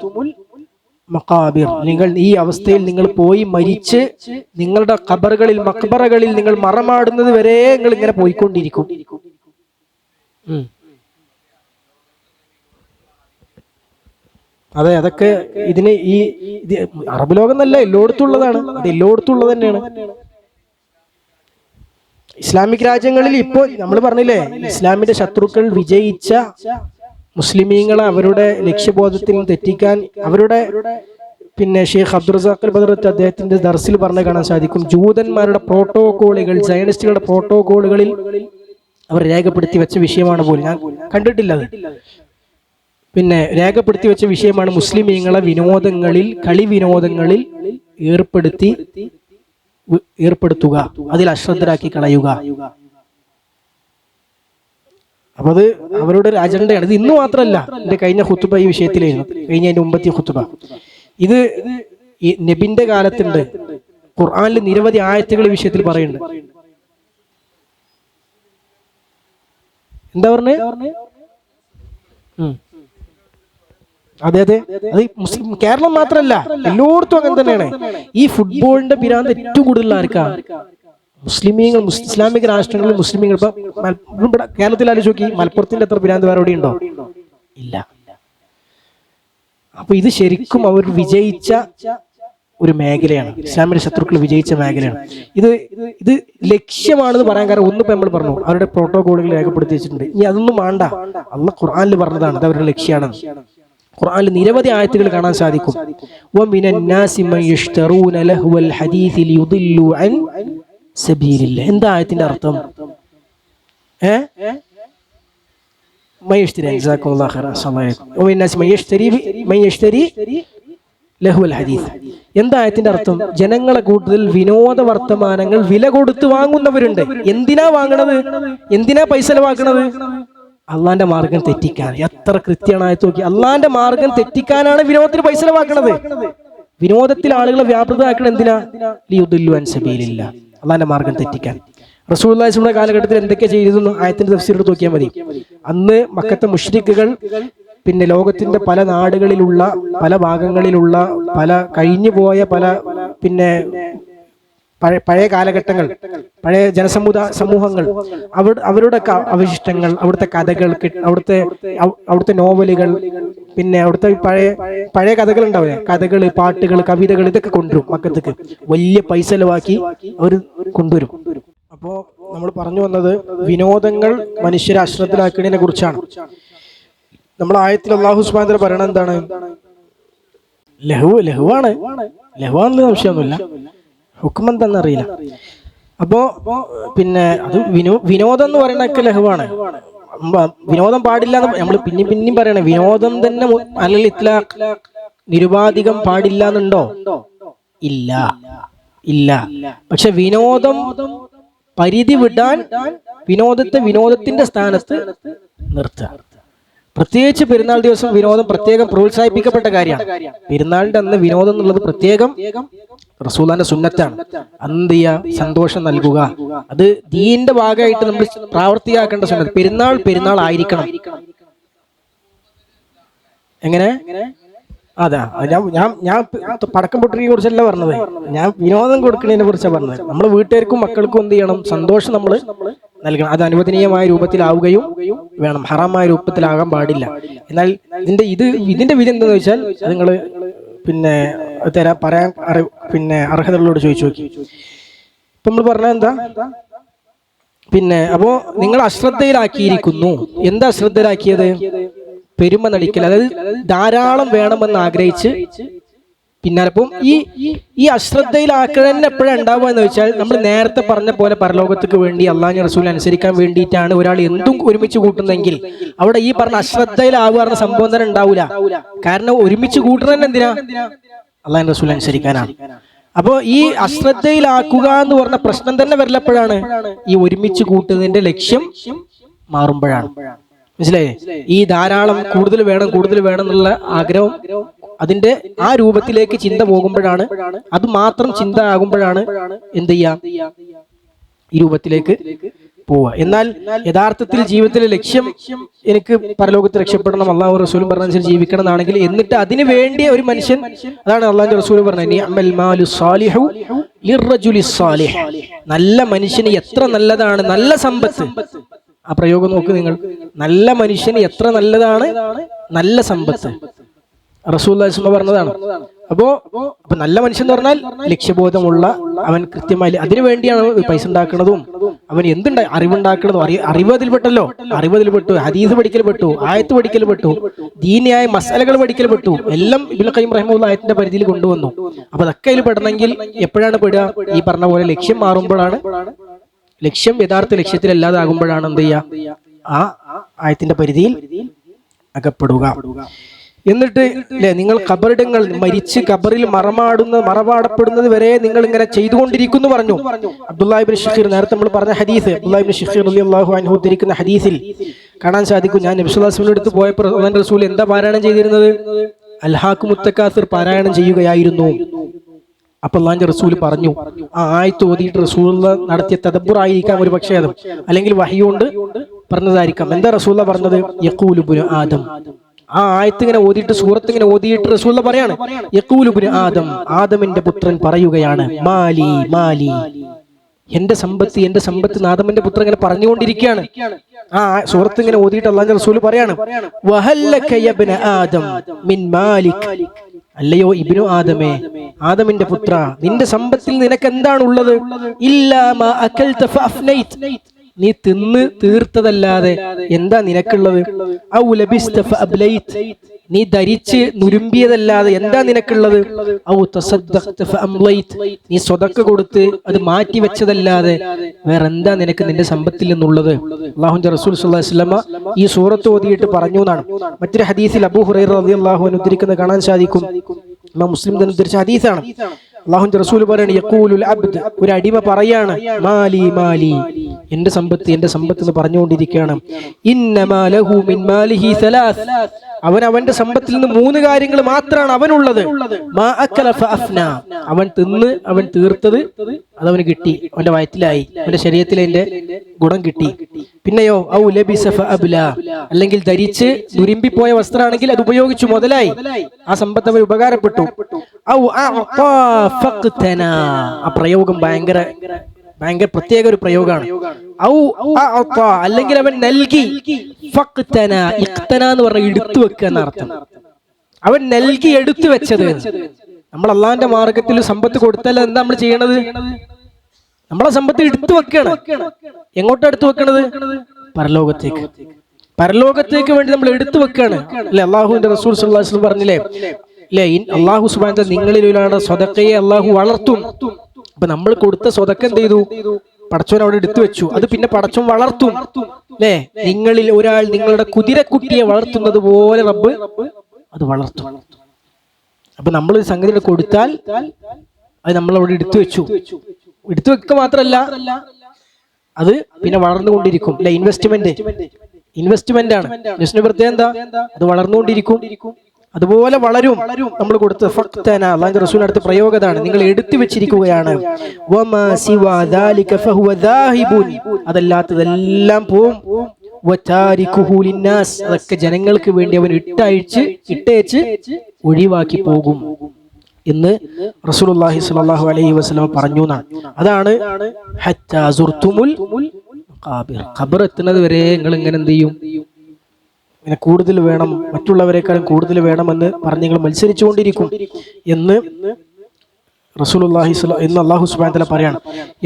മഖാബിർ, നിങ്ങൾ ഈ അവസ്ഥയിൽ നിങ്ങൾ പോയി മരിച്ച് നിങ്ങളുടെ മഖ്ബറകളിൽ നിങ്ങൾ മറമാടുന്നത് വരെ നിങ്ങൾ ഇങ്ങനെ പോയിക്കൊണ്ടിരിക്കും. അതെ, അതൊക്കെ ഇതിന് ഇത് അറബ് ലോകം എന്നല്ല, എല്ലായിടത്തും ഉള്ളതാണ്. അത് എല്ലായിടത്തും ഉള്ളത് തന്നെയാണ്. ഇസ്ലാമിക് രാജ്യങ്ങളിൽ ഇപ്പോൾ നമ്മൾ പറഞ്ഞില്ലേ, ഇസ്ലാമിന്റെ ശത്രുക്കൾ വിജയിച്ച മുസ്ലിമീങ്ങളെ അവരുടെ ലക്ഷ്യബോധത്തിൽ തെറ്റിക്കാൻ അവരുടെ ഷെയ്ഖ് അബ്ദുൾ റസാഖ് അൽ ബദർ അദ്ദേഹത്തിന്റെ ദർസിൽ പറഞ്ഞു കാണാൻ സാധിക്കും. ജൂതന്മാരുടെ പ്രോട്ടോകോളുകൾ, സയനിസ്റ്റുകളുടെ പ്രോട്ടോകോളുകളിൽ അവർ രേഖപ്പെടുത്തി വെച്ച വിഷയമാണ് പോലും. ഞാൻ കണ്ടിട്ടില്ല അത്. രേഖപ്പെടുത്തി വെച്ച വിഷയമാണ് മുസ്ലിമീങ്ങളെ കളി വിനോദങ്ങളിൽ ഏർപ്പെടുത്തുക, അതിൽ അശ്രദ്ധരാക്കി കളയുക. അപ്പൊ അത് അവരുടെ ഒരു അജണ്ടയാണ്. ഇത് ഇന്ന് മാത്രമല്ല, എന്റെ കഴിഞ്ഞ ഖുതുബ ഈ വിഷയത്തിലായിരുന്നു, അതിന്റെ മുമ്പത്തെ ഖുതുബ. ഇത് ഈ നബിന്റെ കാലത്തുണ്ട്. ഖുർആനിൽ നിരവധി ആയത്തുകൾ ഈ വിഷയത്തിൽ പറയുന്നുണ്ട്. എന്താ പറഞ്ഞേ? അതെ, അത് മുസ്ലിം കേരളം മാത്രല്ല, എല്ലായിടത്തും അങ്ങനെ തന്നെയാണ്. ഈ ഫുട്ബോളിന്റെ പിരാന്ത് ഏറ്റവും കൂടുതൽ ആർക്കാ? മുസ്ലിമീങ്ങൾ. ഇസ്ലാമിക രാഷ്ട്രങ്ങളിൽ മുസ്ലിമീങ്ങൾ. ഇപ്പൊ കേരളത്തിൽ ആലോചിച്ച് നോക്കി, മലപ്പുറത്തിന്റെ അത്ര പിരാന്ത് വേറെ എവിടെ ഉണ്ടോ? ഇല്ല. അപ്പൊ ഇത് ശരിക്കും അവർ വിജയിച്ച ഒരു മേഖലയാണ്, ഇസ്ലാമിന്റെ ശത്രുക്കൾ വിജയിച്ച മേഖലയാണ്. ഇത് ഇത് ലക്ഷ്യമാണെന്ന് പറയാൻ കാരണം ഒന്നിപ്പോ നമ്മൾ പറഞ്ഞു, അവരുടെ പ്രോട്ടോകോളുകൾ രേഖപ്പെടുത്തി വെച്ചിട്ടുണ്ട്. ഇനി അതൊന്നും വേണ്ട, അള്ളാഹ് ഖുർആനിൽ പറഞ്ഞതാണ് അത് അവരുടെ ലക്ഷ്യമാണെന്ന്. ഖുർആനിൽ നിരവധി ആയത്തുകൾ കാണാൻ സാധിക്കും. എന്താ ആയത്തിന്റെ അർത്ഥം? എന്താ ആയത്തിന്റെ അർത്ഥം? ജനങ്ങളെ കൂടുതൽ വിനോദ വർത്തമാനങ്ങൾ വില കൊടുത്ത് വാങ്ങുന്നവരുണ്ട്. എന്തിനാ വാങ്ങണത്? എന്തിനാ പൈസ ചെലവാക്കണത്? അള്ളാന്റെ മാർഗം തെറ്റിക്കാൻ. എത്ര കൃത്യമാണ് നോക്കി. അള്ളാന്റെ മാർഗം തെറ്റിക്കാനാണ് വിനോദത്തിന് പൈസ ചെലവാക്കണത്. വിനോദത്തിൽ ആളുകളെ വ്യാപൃതമാക്കണം എന്തിനാ? ലിയുദില്ലു അൻ സബീലില്ലാ, അള്ളാന്റെ മാർഗം തെറ്റിക്കാൻ. റസൂലുള്ളാഹി സ്വല്ലല്ലാഹു അലൈഹി കാലഘട്ടത്തിൽ എന്തൊക്കെ ചെയ്തിരുന്നു ആയത്തിന്റെ തഫ്സീറിൽ നോക്കിയാൽ മതി. അന്ന് മക്കത്തെ മുശ്രിക്കുകൾ, പിന്നെ ലോകത്തിന്റെ പല നാടുകളിലുള്ള പല ഭാഗങ്ങളിലുള്ള പല കഴിഞ്ഞു പോയ പല പിന്നെ പഴയ കാലഘട്ടങ്ങൾ, പഴയ സമൂഹങ്ങൾ, അവരുടെ അവശിഷ്ടങ്ങൾ, അവിടുത്തെ കഥകൾ, അവിടുത്തെ നോവലുകൾ, പിന്നെ അവിടുത്തെ പഴയ കഥകൾ ഉണ്ടാവില്ലേ, കഥകള്, പാട്ടുകൾ, കവിതകൾ, ഇതൊക്കെ കൊണ്ടുവരും. മക്കത്തേക്ക് വലിയ പൈസ ചെലവാക്കി അവർ കൊണ്ടുവരും. അപ്പോ നമ്മൾ പറഞ്ഞു വന്നത് വിനോദങ്ങൾ മനുഷ്യരെ അശ്രദ്ധരാക്കുന്നതിനെ കുറിച്ചാണ്. നമ്മൾ ആയത്തിൽ അല്ലാഹു സുബ്ഹാനഹു വ തആല പറയണത് എന്താണ്? ലഹുവാണ്, ലഹുവാണെന്ന് സംശയമൊന്നുമില്ല, ഹുക്കം എന്താണെന്നറിയില്ല. അപ്പോ പിന്നെ അത് വിനോദം എന്ന് പറയുന്നതൊക്കെ ലഹുവാണ്. വിനോദം പാടില്ല എന്ന് നമ്മൾ പിന്നെയും പറയണേ. വിനോദം തന്നെ അലൽ ഇത്ലാഖ്, നിരുപാധികം പാടില്ല എന്നുണ്ടോ? ഇല്ല. പക്ഷെ വിനോദം പരിധി വിടാൻ വിനോദത്തെ വിനോദത്തിന്റെ സ്ഥാനത്ത് നിർത്തുക. പ്രത്യേകിച്ച് പെരുന്നാൾ ദിവസം വിനോദം പ്രത്യേകം പ്രോത്സാഹിപ്പിക്കപ്പെട്ട കാര്യമാണ്. പെരുന്നാളിന്റെ അന്ന് വിനോദം എന്നുള്ളത് പ്രത്യേകം റസൂലുള്ളാഹിന്റെ സുന്നത്താണ്. എന്ത് ചെയ്യുക? സന്തോഷം നൽകുക. അത് ദീനിന്റെ ഭാഗമായിട്ട് നമ്മൾ പ്രാവർത്തിയാക്കേണ്ട സുന്നത്ത്. പെരുന്നാൾ ആയിരിക്കണം. എങ്ങനെ? അതാ ഞാൻ പടക്കം പൊട്ടിനെ കുറിച്ചല്ല പറഞ്ഞത്, ഞാൻ വിനോദം കൊടുക്കുന്നതിനെ കുറിച്ചാണ് പറഞ്ഞത്. നമ്മൾ വീട്ടുകാർക്കും മക്കൾക്കും എന്ത് ചെയ്യണം? സന്തോഷം നമ്മൾ നൽകണം. അത് അനുവദനീയമായ രൂപത്തിലാവുകയും വേണം, ഹറാമായ രൂപത്തിലാകാൻ പാടില്ല. എന്നാൽ ഇതിന്റെ വിധി എന്താണെന്ന് വെച്ചാൽ അത് നിങ്ങൾ പിന്നെ പറയാൻ പിന്നെ അർഹതകളോട് ചോദിച്ചു നോക്കി. ഇപ്പൊ നമ്മൾ പറഞ്ഞത് എന്താ? പിന്നെ അപ്പോ നിങ്ങൾ അശ്രദ്ധയിലാക്കിയിരിക്കുന്നു. എന്താ അശ്രദ്ധയിലാക്കിയത്? പെരുമ നടിക്കൽ, അതായത് ധാരാളം വേണമെന്ന് ആഗ്രഹിച്ച് പിന്നാലപ്പം ഈ അശ്രദ്ധയിലാക്കൽ തന്നെ എപ്പോഴാണ് ഉണ്ടാവുക എന്ന് വെച്ചാൽ, നമ്മൾ നേരത്തെ പറഞ്ഞ പോലെ പരലോകത്തേക്ക് വേണ്ടി അള്ളാഹു റസൂൽ അനുസരിക്കാൻ വേണ്ടിയിട്ടാണ് ഒരാൾ എന്തും ഒരുമിച്ച് കൂട്ടുന്നെങ്കിൽ അവിടെ ഈ പറഞ്ഞ അശ്രദ്ധയിലാവുക എന്ന സംഭവം തന്നെ ഉണ്ടാവില്ല. കാരണം ഒരുമിച്ച് കൂട്ടുന്നത് എന്തിനാ? അള്ളാഹു റസൂൽ അനുസരിക്കാനാണ്. അപ്പോ ഈ അശ്രദ്ധയിലാക്കുക എന്ന് പറഞ്ഞ പ്രശ്നം തന്നെ വരലപ്പോഴാണ് ഈ ഒരുമിച്ച് കൂട്ടുന്നതിന്റെ ലക്ഷ്യം മാറുമ്പോഴാണ്. മനസ്സിലായേ? ഈ ധാരാളം കൂടുതൽ വേണം എന്നുള്ള ആഗ്രഹം അതിന്റെ ആ രൂപത്തിലേക്ക് ചിന്ത പോകുമ്പോഴാണ്, അത് മാത്രം ചിന്ത ആകുമ്പോഴാണ് എന്ത് ചെയ്യാ? ഈ രൂപത്തിലേക്ക് പോവുക. എന്നാൽ യഥാർത്ഥത്തിൽ ജീവിതത്തിലെ ലക്ഷ്യം എനിക്ക് പരലോകത്ത് രക്ഷപ്പെടണം, അള്ളാഹു റസൂലും പറഞ്ഞ ജീവിക്കണം എന്നാണെങ്കിൽ, എന്നിട്ട് അതിനു വേണ്ടിയ ഒരു മനുഷ്യൻ, അതാണ് അള്ളാഹു റസൂൽ പറഞ്ഞത്, നല്ല മനുഷ്യന് എത്ര നല്ലതാണ് നല്ല സമ്പത്ത്. ആ പ്രയോഗം നോക്ക് നിങ്ങൾ. നല്ല മനുഷ്യന് എത്ര നല്ലതാണ് നല്ല സമ്പത്ത്. റസൂലുള്ളാഹി സ്വല്ലല്ലാഹു അലൈഹി വസല്ലം പറഞ്ഞതാണ്. അപ്പൊ നല്ല മനുഷ്യൻ എന്ന് പറഞ്ഞാൽ ലക്ഷ്യബോധമുള്ള, അവൻ കൃത്യമായി അതിനു വേണ്ടിയാണ് പൈസ ഉണ്ടാക്കുന്നതും അവൻ എന്തുണ്ടായി അറിവുണ്ടാക്കുന്നതും. അറിവ് അതിൽപ്പെട്ടല്ലോ, അറിവതിൽപ്പെട്ടു, ഹദീസ് പഠിക്കൽപ്പെട്ടു, ആയത്ത് പഠിക്കൽപ്പെട്ടു, ദീനിയായ മസാലകൾ പഠിക്കൽപ്പെട്ടു, എല്ലാം ഇബ്നുൽ ഖയ്യിം റഹിമഹുല്ലാഹ് ആയത്തിന്റെ പരിധിയിൽ കൊണ്ടുവന്നു. അപ്പൊ അതൊക്കെ അതിൽ പെടണമെങ്കിൽ എപ്പോഴാണ് പെടുക? ഈ പറഞ്ഞ പോലെ ലക്ഷ്യം മാറുമ്പോഴാണ്, ലക്ഷ്യം യഥാർത്ഥ ലക്ഷ്യത്തിലല്ലാതാകുമ്പോഴാണ് എന്ത് ചെയ്യുക? ആ ആയത്തിന്റെ പരിധിയിൽ അകപ്പെടുക. എന്നിട്ട് നിങ്ങൾ ഖബറിടങ്ങൾ മരിച്ച് ഖബറിൽ മറമാടപ്പെടുന്നത് വരെ നിങ്ങൾ ഇങ്ങനെ ചെയ്തുകൊണ്ടിരിക്കുന്നു പറഞ്ഞു. അബ്ദുല്ലാഹി ഇബ്നു ശഖീർ, നേരത്തെ നമ്മൾ പറഞ്ഞ ഹദീസ്, അബ്ദുല്ലാഹി ഇബ്നു ശഖീർ റളിയല്ലാഹു അൻഹു ഉദ്ധരിക്കുന്ന ഹദീസിൽ കാണാൻ സാധിക്കും, ഞാൻ നബി സല്ലല്ലാഹു അലൈഹി വസല്ലം അടുത്ത് പോയപ്പോൾ അല്ലാഹുവിന്റെ റസൂൽ എന്താ പാരായണം ചെയ്തിരുന്നത്? അൽഹാഖുമുത് തകാസുർ പാരായണം ചെയ്യുകയായിരുന്നു. അപ്പൊ അല്ലാഹുവിന്റെ റസൂൽ പറഞ്ഞു, ആ ആയത്ത് ഓതിയിട്ട് റസൂലുള്ളാഹി നടത്തിയ തദബ്ബുർ ആയിരിക്കാം ഒരു പക്ഷേ, അത് അല്ലെങ്കിൽ വഹി കൊണ്ട് പറഞ്ഞതായിരിക്കാം. എന്താ റസൂലുള്ളാഹി പറഞ്ഞത്? യഖൂലു ഇബ്നു ആദം. ആ ആയത്ത് ഇങ്ങനെ ഓതിയിട്ട്, സൂറത്ത് ഇങ്ങനെ ഓതിയിട്ട് റസൂലുള്ളാഹി പറയാണ്, യഖൂലു ഇബ്നു ആദം, ആദമിന്റെ പുത്രൻ പറയുകയാണ്, മാലി മാലി, എന്റെ സമ്പത്ത് നാദമന്റെ പുത്രൻ ഇങ്ങനെ പറഞ്ഞുകൊണ്ടിരിക്കുകയാണ്. ആ സൂറത്ത് ഇങ്ങനെ ഓതിയിട്ട് അല്ലാഹുവിന്റെ റസൂൽ പറയാണ്, വഹല്ലക യബ്ന ആദം മിൻ മാലിക്, അല്ലയോ ഇബ്നു ആദമേ, ആദമിന്റെ പുത്ര, നിന്റെ സമ്പത്തിൽ നിനക്ക് എന്താണുള്ളത്? ഇല്ലാ മാ അകൽത ഫഅഫ്നൈത്, നീ തിന്ന് തീർത്തതല്ലാതെ എന്താ നിനക്കുള്ളത്? ഔ ലബിസ്ത ഫഅബ്ലൈത്, നീ ധരിച്ച് നുരുമ്പിയതല്ലാതെ എന്താ നിനക്കുള്ളത്? ഔ തസദ്ദഖ്ത ഫഅംളൈത്, നീ സ്വതക്ക കൊടുത്ത് അത് മാറ്റി വെച്ചതല്ലാതെ വേറെ എന്താ നിനക്ക് നിന്റെ സമ്പത്തിൽ നിന്നുള്ളത്? അല്ലാഹുവിന്റെ റസൂൽ സ്വല്ലല്ലാഹു അലൈഹി വസല്ലമ ഈ സൂറത്ത് ഓതിയിട്ട് പറഞ്ഞു എന്നാണ്. മറ്റൊരു ഹദീസിൽ അബൂ ഹുറൈറ റളിയല്ലാഹു അൻഹു ഉദ്ധരിക്കുന്നത് കാണാൻ സാധിക്കും. ഇമാം മുസ്ലിം തന്നെ ഉദ്ധരിച്ച ഹദീസാണ്. അല്ലാഹുവിന്റെ റസൂൽ പറയാണ്, യഖൂലുൽ അബ്ദ്, ഒരു അടിമ പറയാണ്, മാലി മാലി, എന്റെ സമ്പത്ത് എന്ന് പറഞ്ഞുകൊണ്ടിരിക്കുകയാണ്. ഇന്നമാ ലഹു മിൻ മാലിഹി സലാസ്, അവന്റെ സമ്പത്തിൽ നിന്ന് 3 കാര്യങ്ങൾ മാത്രമാണ് അവനുള്ളത്. മാ അക്കല ഫഅഫ്ന, അവൻ തീർത്തത് അതവന് കിട്ടി, അവന്റെ വയറ്റിലായി, അവന്റെ ശരീരത്തിൽ അതിന്റെ ഗുണം കിട്ടി. പിന്നെയോ ഔ ലബിസ ഫഅബ്ല, അല്ലെങ്കിൽ ധരിച്ച് നുരുമ്പിപ്പോയ വസ്ത്രമാണെങ്കിൽ അത് ഉപയോഗിച്ചു മുതലായി, ആ സമ്പത്ത് അവന് ഉപകാരപ്പെട്ടു. ഔ അഅതാ ഫഖ്തന, ആ പ്രയോഗം ഭയങ്കര പ്രത്യേക ഒരു പ്രയോഗമാണ്. ഔ അഅതാ, അല്ലെങ്കിൽ അവൻ നൽകി. ഫഖ്തന, ഇഖ്തന എന്ന് പറഞ്ഞാൽ എടുത്തു വെക്കുക എന്നർത്ഥം. അവൻ നൽകി എടുത്തു വെച്ചത്. നമ്മൾ അള്ളാഹിന്റെ മാർഗത്തിൽ സമ്പത്ത് കൊടുത്താൽ എന്താ നമ്മൾ ചെയ്യണത്? നമ്മളെ സമ്പത്ത് എടുത്തു വെക്കണം. എങ്ങോട്ടാ എടുത്തു വെക്കണത്? പരലോകത്തേക്ക് വേണ്ടി നമ്മൾ എടുത്തു വെക്കാണ് അല്ലെ? അള്ളാഹുവിന്റെ റസൂൽ സല്ലല്ലാഹു അലൈഹി വസല്ലം പറഞ്ഞില്ലേ, അല്ലെ, അള്ളാഹു സുബ്ഹാനഹു വ തആല നിങ്ങളിലാണ് സ്വതക്കയെ അള്ളാഹു വളർത്തും. അപ്പൊ നമ്മൾ കൊടുത്ത സ്വതക്ക എന്ത് ചെയ്തു? പടച്ചോൻ അവിടെ എടുത്തു വെച്ചു. അത് പിന്നെ പടച്ചോൻ വളർത്തും, അല്ലെ? നിങ്ങളിൽ ഒരാൾ നിങ്ങളുടെ കുതിരക്കുട്ടിയെ വളർത്തുന്നത് പോലെ റബ്ബ് അത് വളർത്തും. അപ്പൊ നമ്മൾ സംഗതി കൊടുത്താൽ അത് നമ്മൾ അവിടെ എടുത്തു വെച്ചു. എടുത്തു വെക്കുക മാത്രല്ല, അത് പിന്നെ വളർന്നുകൊണ്ടിരിക്കും, അല്ലെ? ഇൻവെസ്റ്റ്മെന്റ് ആണ്. ഇൻവെസ്റ്റ്മെന്റ് പ്രത്യേകം എന്താ? അത് വളർന്നുകൊണ്ടിരിക്കും, അതുപോലെ വളരും. നമ്മൾ കൊടുത്ത ഫഖ്തന, അല്ലാഹുവിന്റെ റസൂൽ അടുത്ത പ്രയോഗതാണ്, നിങ്ങൾ എടുത്തു വെച്ചിരിക്കുകയാണ്. വമാ സിവാ ദാലിക ഫഹുവ ദാഹിബുൻ, അതല്ലാത്തതെല്ലാം പോവും. വതാരികുഹു ലിന്നാസ്, അതൊക്കെ ജനങ്ങൾക്ക് വേണ്ടി അവൻ ഇട്ടേച്ച് ഒഴിവാക്കി പോകും എന്ന് റസൂലുള്ളാഹി സ്വല്ലല്ലാഹു അലൈഹി വസല്ലം പറഞ്ഞു എന്നാണ്. അതാണ് ഹത്താ സുർതുമുൽ ഖബർ, ഖബർ എത്തുന്നത് വരെ നിങ്ങൾ ഇങ്ങനെ എന്ത് ചെയ്യും? ഇങ്ങനെ കൂടുതൽ വേണം, മറ്റുള്ളവരെക്കാളും കൂടുതൽ വേണമെന്ന് പറഞ്ഞ് നിങ്ങൾ മത്സരിച്ചുകൊണ്ടിരിക്കും എന്ന് റസൂലുള്ളാഹി എന്ന് അല്ലാഹു സുബ്ഹാനഹു വ തആല പറയാണ്.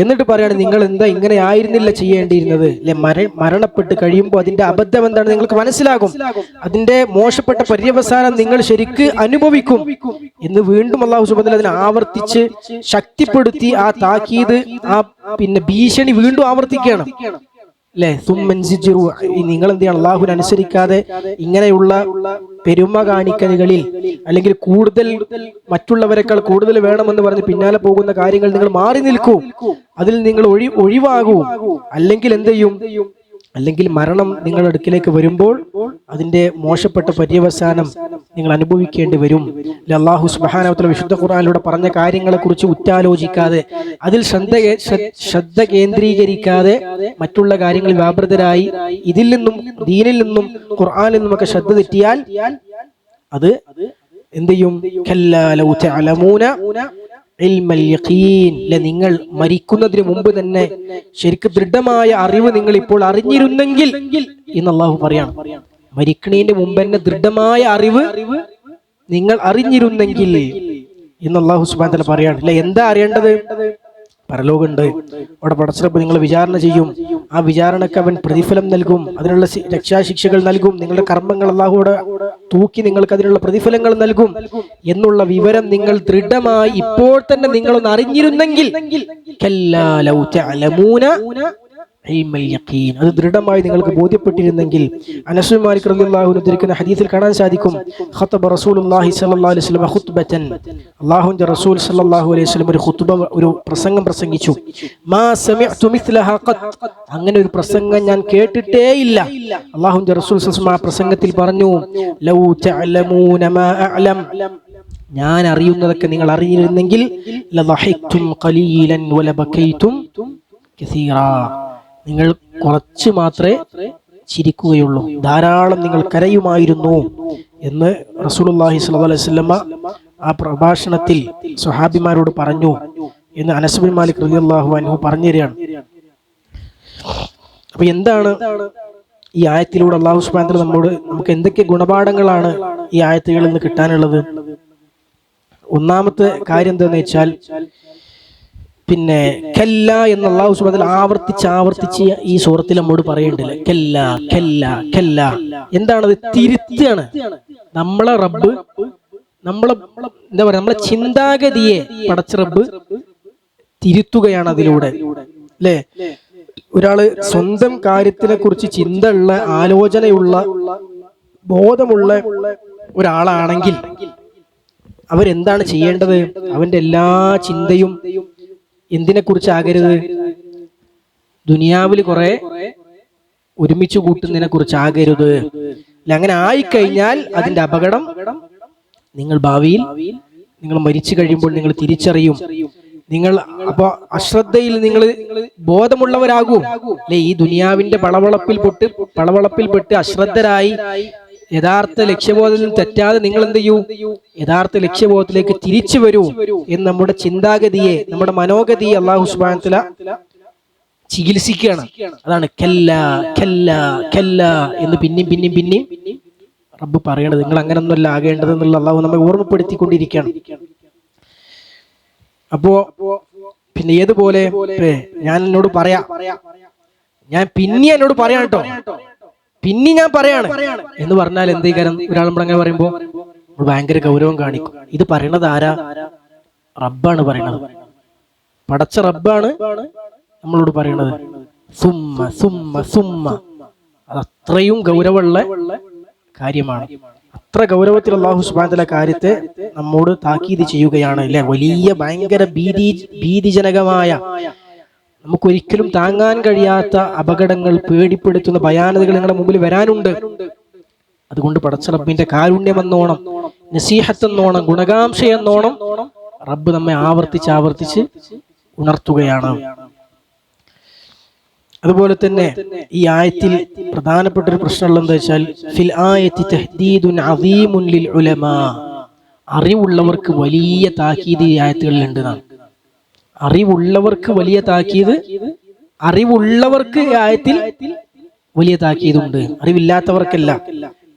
എന്നിട്ട് പറയാണ്, നിങ്ങൾ എന്താ ഇങ്ങനെ ആയിരുന്നില്ല ചെയ്യേണ്ടിയിരുന്നത്, അല്ലെ? മരണപ്പെട്ട് കഴിയുമ്പോൾ അതിന്റെ അബദ്ധം എന്താണ് നിങ്ങൾക്ക് മനസ്സിലാകും, അതിന്റെ മോശപ്പെട്ട പര്യവസാനം നിങ്ങൾ ശരിക്ക് അനുഭവിക്കും എന്ന് വീണ്ടും അല്ലാഹു സുബ്ഹാനഹു വ തആല അതിനെ ആവർത്തിച്ച് ശക്തിപ്പെടുത്തി ആ താക്കീത്, ആ പിന്നെ ഭീഷണി വീണ്ടും ആവർത്തിക്കുകയാണ്, അല്ലെ? നിങ്ങൾ എന്ത് ചെയ്യണം? അള്ളാഹുവിനെ അനുസരിക്കാതെ ഇങ്ങനെയുള്ള പെരുമ കാണിക്കലുകളിൽ, അല്ലെങ്കിൽ കൂടുതൽ മറ്റുള്ളവരെക്കാൾ കൂടുതൽ വേണമെന്ന് പറഞ്ഞ് പിന്നാലെ പോകുന്ന കാര്യങ്ങൾ നിങ്ങൾ മാറി നിൽക്കൂ, അതിൽ നിങ്ങൾ ഒഴിവാകൂ. അല്ലെങ്കിൽ എന്ത് ചെയ്യും? അല്ലെങ്കിൽ മരണം നിങ്ങളുടെ അടുക്കിലേക്ക് വരുമ്പോൾ അതിന്റെ മോശപ്പെട്ട പര്യവസാനം നിങ്ങൾ അനുഭവിക്കേണ്ടി വരും. അല്ലാഹു സുബ്ഹാനഹു വ തആല വിശുദ്ധ ഖുർആനിലൂടെ പറഞ്ഞ കാര്യങ്ങളെ കുറിച്ച് ഉറ്റാലോചിക്കാതെ, അതിൽ ശ്രദ്ധ കേന്ദ്രീകരിക്കാതെ മറ്റുള്ള കാര്യങ്ങളിൽ വ്യാപൃതരായി ഇതിൽ നിന്നും, ദീനിൽ നിന്നും, ഖുർആനിൽ നിന്നുമൊക്കെ ശ്രദ്ധ തെറ്റിയാൽ അത് എന്ത് ചെയ്യും? കല്ലാ ലൗ തഅലമൂന ഇൽമൽ യഖീൻ, നിങ്ങൾ മരിക്കുന്നതിന് മുമ്പ് തന്നെ ശരിക്കും ദൃഢമായ അറിവ് നിങ്ങൾ ഇപ്പോൾ അറിഞ്ഞിരുന്നെങ്കിൽ എന്ന് അല്ലാഹു പറയാണ്. മരിക്കണേന്റെ മുമ്പ് തന്നെ ദൃഢമായ അറിവ് നിങ്ങൾ അറിഞ്ഞിരുന്നെങ്കിൽ എന്ന് അല്ലാഹു സുബ്ഹാനഹു വ തആല പറയാണ്. അല്ലെ, എന്താ അറിയേണ്ടത്? പരലോകമുണ്ട്, അവിടെ പടച്ചറപ്പ് നിങ്ങൾ വിചാരണ ചെയ്യും, ആ വിചാരണക്ക് അവൻ പ്രതിഫലം നൽകും, അതിനുള്ള രക്ഷാശിക്ഷകൾ നൽകും, നിങ്ങളുടെ കർമ്മങ്ങൾ അല്ലാഹുവോട് തൂക്കി നിങ്ങൾക്ക് അതിനുള്ള പ്രതിഫലങ്ങൾ നൽകും എന്നുള്ള വിവരം നിങ്ങൾ ദൃഢമായി ഇപ്പോൾ തന്നെ നിങ്ങളൊന്ന് അറിഞ്ഞിരുന്നെങ്കിൽ, കല്ലാ ലൗ തഅലമൂന ഇൽമൽ യഖീൻ, അത് ദൃഢമായി നിങ്ങൾക്ക് ബോധ്യപ്പെട്ടിരുന്നെങ്കിൽ. അനസ് മാലിക് റളിയല്ലാഹു അൻഹു ഉദ്ധരിക്കുന്ന ഹദീസിൽ കാണാൻ സാധിക്കും, ഖതബ റസൂലുള്ളാഹി സ്വല്ലല്ലാഹു അലൈഹി വസല്ലം ഖുത്ബതൻ, അല്ലാഹുവിന്റെ റസൂൽ സ്വല്ലല്ലാഹു അലൈഹി വസല്ലം ഒരു ഖുത്ബ, ഒരു പ്രസംഗം പ്രസംഗിച്ചു. മാ സമിഅതു മിസ്ലഹാ ഖത്ത്, അങ്ങനെ ഒരു പ്രസംഗം ഞാൻ കേട്ടിട്ടേ ഇല്ല. അല്ലാഹുവിന്റെ റസൂൽ സ്വല്ലല്ലാഹു അലൈഹി വസല്ലം ആ പ്രസംഗത്തിൽ പറഞ്ഞു, ലൗ തഅലമൂന മാ അഅലം, ഞാൻ അറിയുന്നതൊക്കെ നിങ്ങൾ അറിഞ്ഞിരുന്നെങ്കിൽ, ലളഹിക്തും ഖലീലൻ വലബകൈതും കസീറാ, നിങ്ങൾ കുറച്ച് മാത്രമേ ചിരിക്കുകയുള്ളൂ, ധാരാളം നിങ്ങൾ കരയുമായിരുന്നു എന്ന് റസൂലുള്ളാഹി സ്വല്ലല്ലാഹു അലൈഹി വസല്ലം ആ പ്രഭാഷണത്തിൽ സ്വഹാബിമാരോട് പറഞ്ഞു എന്ന് അനസ് ബിൻ മാലിക് റളിയല്ലാഹു അൻഹു പറഞ്ഞു തരികയാണ്. അപ്പൊ എന്താണ് ഈ ആയത്തിലൂടെ അല്ലാഹു സുബ്ഹാനഹു വ തആല നമുക്ക് എന്തൊക്കെ ഗുണപാഠങ്ങളാണ് ഈ ആയത്തുകളിൽ നിന്ന് കിട്ടാനുള്ളത്? ഒന്നാമത്തെ കാര്യം എന്താണെന്ന് വെച്ചാൽ, പിന്നെ കല്ല എന്ന് അല്ലാഹു സുബ്ഹാനഹു വ തആല ആവർത്തിച്ച് ഈ സൂറത്തിൽ നമ്മോട് പറയുന്നുണ്ടല്ലേ, കല്ല കല്ല കല്ല. എന്താണത്? തിരുത്താണ്. നമ്മളെ റബ്ബ് എന്താ പറയാ, നമ്മളെ ചിന്താഗതിയെ പടച്ച റബ്ബ് തിരുത്തുകയാണ് അതിലൂടെ, അല്ലേ? ഒരാള് സ്വന്തം കാര്യത്തിനെ കുറിച്ച് ചിന്തയുള്ള, ആലോചനയുള്ള, ബോധമുള്ള ഒരാളാണെങ്കിൽ അവരെന്താണ് ചെയ്യേണ്ടത്? അവന്റെ എല്ലാ ചിന്തയും എന്തിനെ കുറിച്ചാകരുത്? ദുനിയാവിൽ കുറെ ഒരുമിച്ച് കൂട്ടുന്നതിനെ കുറിച്ചാകരുത്. അങ്ങനെ ആയിക്കഴിഞ്ഞാൽ അതിന്റെ അപകടം നിങ്ങൾ ഭാവിയിൽ, നിങ്ങൾ മരിച്ചു കഴിയുമ്പോൾ നിങ്ങൾ തിരിച്ചറിയും. നിങ്ങൾ അപ്പൊ അശ്രദ്ധയിൽ നിങ്ങൾ ബോധമുള്ളവരാകും, അല്ലെ? ഈ ദുനിയാവിന്റെ പളവളപ്പിൽപ്പെട്ട് അശ്രദ്ധരായി യഥാർത്ഥ ലക്ഷ്യബോധത്തിൽ തെറ്റാതെ നിങ്ങൾ എന്ത് ചെയ്യൂ? യഥാർത്ഥ ലക്ഷ്യബോധത്തിലേക്ക് തിരിച്ചു വരൂ എന്ന് നമ്മുടെ ചിന്താഗതിയെ, നമ്മുടെ മനോഗതിയെ അല്ലാഹു സുബ്ഹാനഹു വ തആല ചികിത്സിക്കുകയാണ്. അതാണ് കല്ല കല്ല കല്ല എന്ന് പിന്നെയും റബ്ബ് പറയണത്. നിങ്ങൾ അങ്ങനൊന്നുമല്ല ആകേണ്ടത് എന്നുള്ള അല്ലാഹു നമ്മെ ഓർമ്മപ്പെടുത്തിക്കൊണ്ടിരിക്കുകയാണ്. അപ്പോ പിന്നെ ഏതുപോലെ ഞാൻ എന്നോട് പറയാം, ഞാൻ പിന്നെ എന്നോട് പറയാം കേട്ടോ, പിന്നെ ഞാൻ പറയാണ് എന്ന് പറഞ്ഞാൽ എന്തേ കാര്യം? ഒരാൾ നമ്മളങ്ങനെ പറയുമ്പോ ഭയങ്കര ഗൗരവം കാണിക്കും. ഇത് പറയണത് ആരാ? റബ്ബാണ് പറയണത്. പടച്ച റബ്ബാണ് നമ്മളോട് പറയണത്. സുമ്മ സുമ്മ സുമ്മ. അത് അത്രയും ഗൗരവമുള്ള കാര്യമാണ്. അത്ര ഗൗരവത്തിൽ അല്ലാഹു സുബ്ഹാനഹു വ തആല കാര്യത്തെ നമ്മോട് താക്കീത് ചെയ്യുകയാണ്, അല്ലെ? വലിയ ഭയങ്കര ഭീതിജനകമായ, നമുക്കൊരിക്കലും താങ്ങാൻ കഴിയാത്ത അപകടങ്ങൾ, പേടിപ്പെടുത്തുന്ന ഭയാനതകൾ നിങ്ങളുടെ മുമ്പിൽ വരാനുണ്ട്. അതുകൊണ്ട് പടച്ച റബ്ബിന്റെ കാരുണ്യമെന്നോണം, നസീഹത്തെന്നോണം, ഗുണകാംക്ഷയെന്നോണം റബ്ബ് നമ്മെ ആവർത്തിച്ച് ഉണർത്തുകയാണ്. അതുപോലെ തന്നെ ഈ ആയത്തിൽ പ്രധാനപ്പെട്ട ഒരു പ്രശ്നമുള്ള എന്താ വെച്ചാൽ, ഫിൽ ആയത്തി തഹ്ദീദുൻ അദീമുൻ ലിൽ ഉലമാ. അറിവുള്ളവർക്ക് വലിയ താക്കീത് ഈ ആയത്തുകളിൽ ഉണ്ട്. അറിവുള്ളവർക്ക് വലിയ താക്കീത്, അറിവുള്ളവർക്ക് ഈ ആയത്തിൽ വലിയ താക്കീതുണ്ട്, അറിവില്ലാത്തവർക്കല്ല.